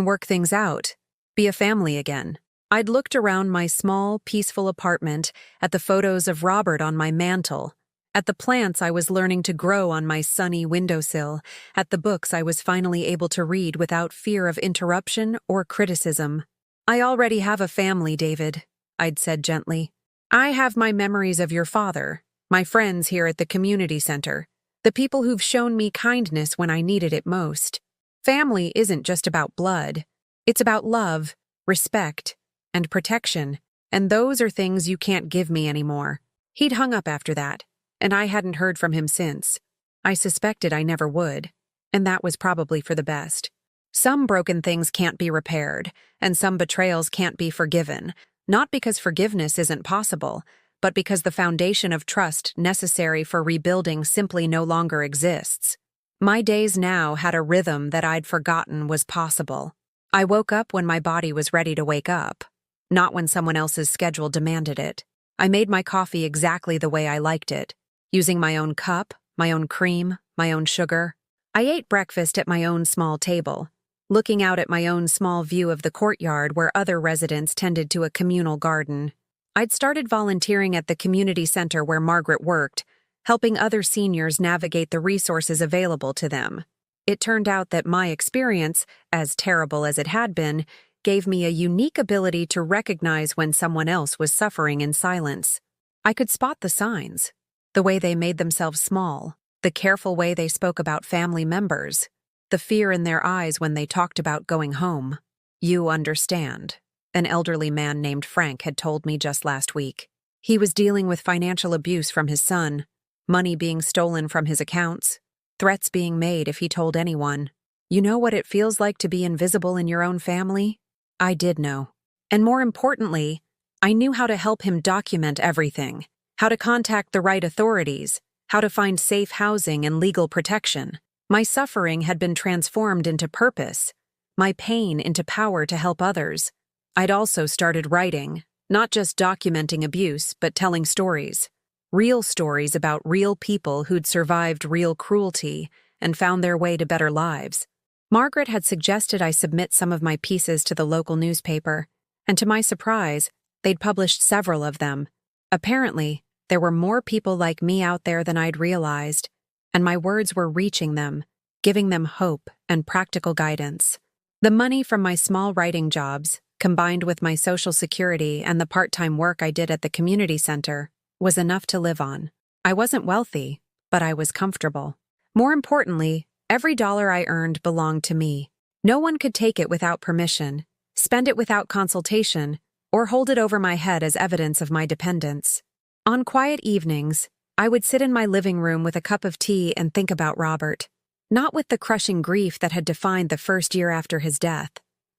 work things out, be a family again." I'd looked around my small, peaceful apartment, at the photos of Robert on my mantle, at the plants I was learning to grow on my sunny windowsill, at the books I was finally able to read without fear of interruption or criticism. "I already have a family, David," I'd said gently. "I have my memories of your father, my friends here at the community center, the people who've shown me kindness when I needed it most. Family isn't just about blood. It's about love, respect, and protection, and those are things you can't give me anymore." He'd hung up after that, and I hadn't heard from him since. I suspected I never would, and that was probably for the best. Some broken things can't be repaired, and some betrayals can't be forgiven, not because forgiveness isn't possible, but because the foundation of trust necessary for rebuilding simply no longer exists. My days now had a rhythm that I'd forgotten was possible. I woke up when my body was ready to wake up, not when someone else's schedule demanded it. I made my coffee exactly the way I liked it, using my own cup, my own cream, my own sugar. I ate breakfast at my own small table, looking out at my own small view of the courtyard where other residents tended to a communal garden. I'd started volunteering at the community center where Margaret worked, helping other seniors navigate the resources available to them. It turned out that my experience, as terrible as it had been, gave me a unique ability to recognize when someone else was suffering in silence. I could spot the signs, the way they made themselves small, the careful way they spoke about family members, the fear in their eyes when they talked about going home. "You understand," an elderly man named Frank had told me just last week. He was dealing with financial abuse from his son, money being stolen from his accounts, threats being made if he told anyone. "You know what it feels like to be invisible in your own family?" I did know. And more importantly, I knew how to help him document everything, how to contact the right authorities, how to find safe housing and legal protection. My suffering had been transformed into purpose, my pain into power to help others. I'd also started writing, not just documenting abuse, but telling stories. Real stories about real people who'd survived real cruelty and found their way to better lives. Margaret had suggested I submit some of my pieces to the local newspaper, and to my surprise, they'd published several of them. Apparently, there were more people like me out there than I'd realized, and my words were reaching them, giving them hope and practical guidance. The money from my small writing jobs, combined with my Social Security and the part-time work I did at the community center, was enough to live on. I wasn't wealthy, but I was comfortable. More importantly, every dollar I earned belonged to me. No one could take it without permission, spend it without consultation, or hold it over my head as evidence of my dependence. On quiet evenings, I would sit in my living room with a cup of tea and think about Robert. Not with the crushing grief that had defined the first year after his death,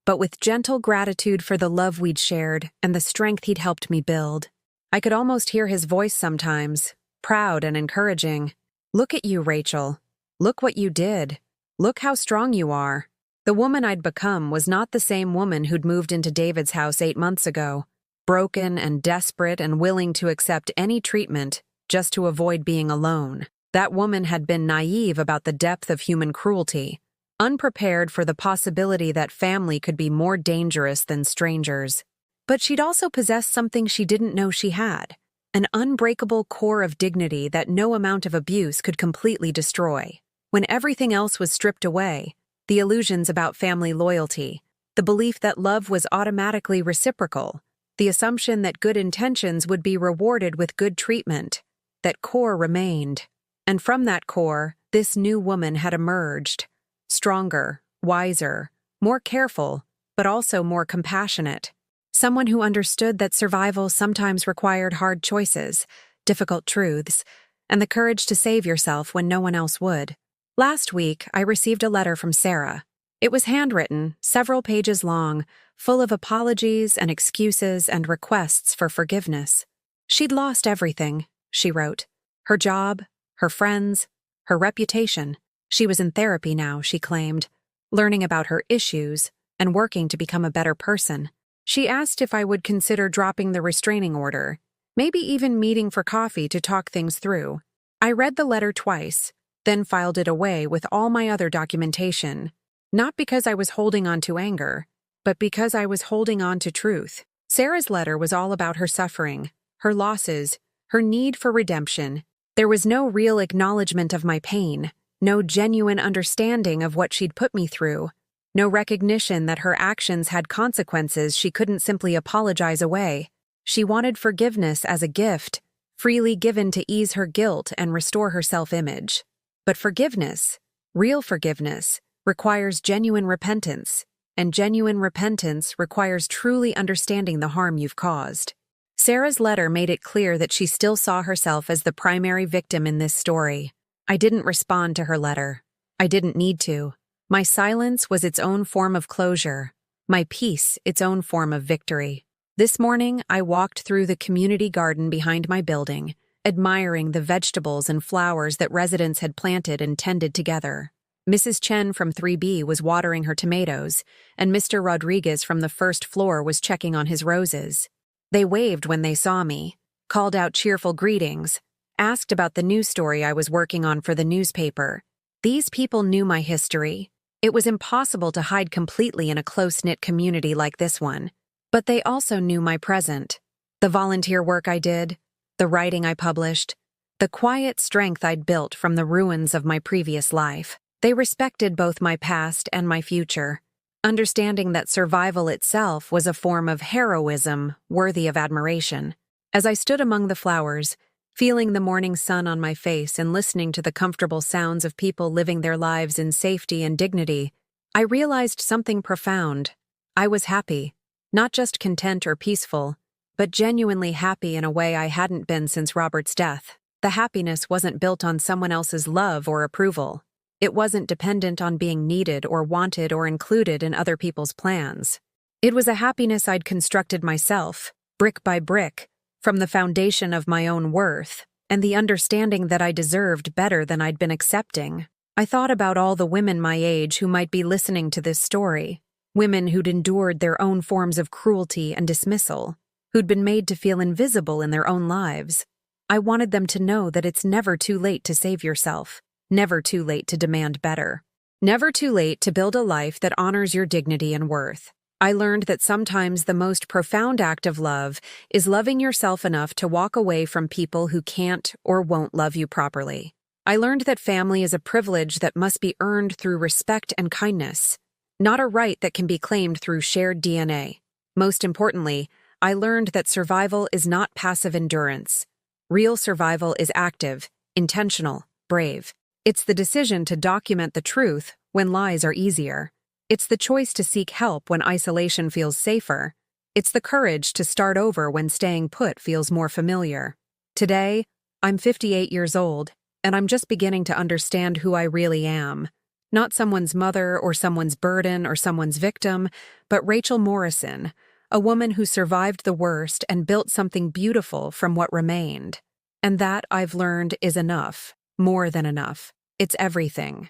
but with gentle gratitude for the love we'd shared and the strength he'd helped me build. I could almost hear his voice sometimes, proud and encouraging. "Look at you, Rachel. Look what you did. Look how strong you are." The woman I'd become was not the same woman who'd moved into David's house 8 months ago, broken and desperate and willing to accept any treatment just to avoid being alone. That woman had been naive about the depth of human cruelty, unprepared for the possibility that family could be more dangerous than strangers. But she'd also possessed something she didn't know she had, an unbreakable core of dignity that no amount of abuse could completely destroy. When everything else was stripped away, the illusions about family loyalty, the belief that love was automatically reciprocal, the assumption that good intentions would be rewarded with good treatment, that core remained. And from that core, this new woman had emerged. Stronger, wiser, more careful, but also more compassionate. Someone who understood that survival sometimes required hard choices, difficult truths, and the courage to save yourself when no one else would. Last week, I received a letter from Sarah. It was handwritten, several pages long, full of apologies and excuses and requests for forgiveness. She'd lost everything, she wrote. Her job, her friends, her reputation. She was in therapy now, she claimed, learning about her issues and working to become a better person. She asked if I would consider dropping the restraining order, maybe even meeting for coffee to talk things through. I read the letter twice, then filed it away with all my other documentation, not because I was holding on to anger, but because I was holding on to truth. Sarah's letter was all about her suffering, her losses, her need for redemption. There was no real acknowledgement of my pain, no genuine understanding of what she'd put me through, no recognition that her actions had consequences she couldn't simply apologize away. She wanted forgiveness as a gift, freely given to ease her guilt and restore her self-image. But forgiveness, real forgiveness, requires genuine repentance, and genuine repentance requires truly understanding the harm you've caused. Sarah's letter made it clear that she still saw herself as the primary victim in this story. I didn't respond to her letter. I didn't need to. My silence was its own form of closure, my peace its own form of victory. This morning, I walked through the community garden behind my building, admiring the vegetables and flowers that residents had planted and tended together. Mrs. Chen from 3B was watering her tomatoes, and Mr. Rodriguez from the first floor was checking on his roses. They waved when they saw me, called out cheerful greetings, asked about the news story I was working on for the newspaper. These people knew my history. It was impossible to hide completely in a close-knit community like this one. But they also knew my present. The volunteer work I did, the writing I published, the quiet strength I'd built from the ruins of my previous life. They respected both my past and my future, understanding that survival itself was a form of heroism worthy of admiration. As I stood among the flowers, feeling the morning sun on my face and listening to the comfortable sounds of people living their lives in safety and dignity, I realized something profound. I was happy, not just content or peaceful, but genuinely happy in a way I hadn't been since Robert's death. The happiness wasn't built on someone else's love or approval. It wasn't dependent on being needed or wanted or included in other people's plans. It was a happiness I'd constructed myself, brick by brick, from the foundation of my own worth, and the understanding that I deserved better than I'd been accepting. I thought about all the women my age who might be listening to this story, women who'd endured their own forms of cruelty and dismissal, who'd been made to feel invisible in their own lives. I wanted them to know that it's never too late to save yourself, never too late to demand better, never too late to build a life that honors your dignity and worth. I learned that sometimes the most profound act of love is loving yourself enough to walk away from people who can't or won't love you properly. I learned that family is a privilege that must be earned through respect and kindness, not a right that can be claimed through shared DNA. Most importantly, I learned that survival is not passive endurance. Real survival is active, intentional, brave. It's the decision to document the truth when lies are easier. It's the choice to seek help when isolation feels safer. It's the courage to start over when staying put feels more familiar. Today, I'm 58 years old, and I'm just beginning to understand who I really am. Not someone's mother or someone's burden or someone's victim, but Rachel Morrison, a woman who survived the worst and built something beautiful from what remained. And that, I've learned, is enough. More than enough. It's everything.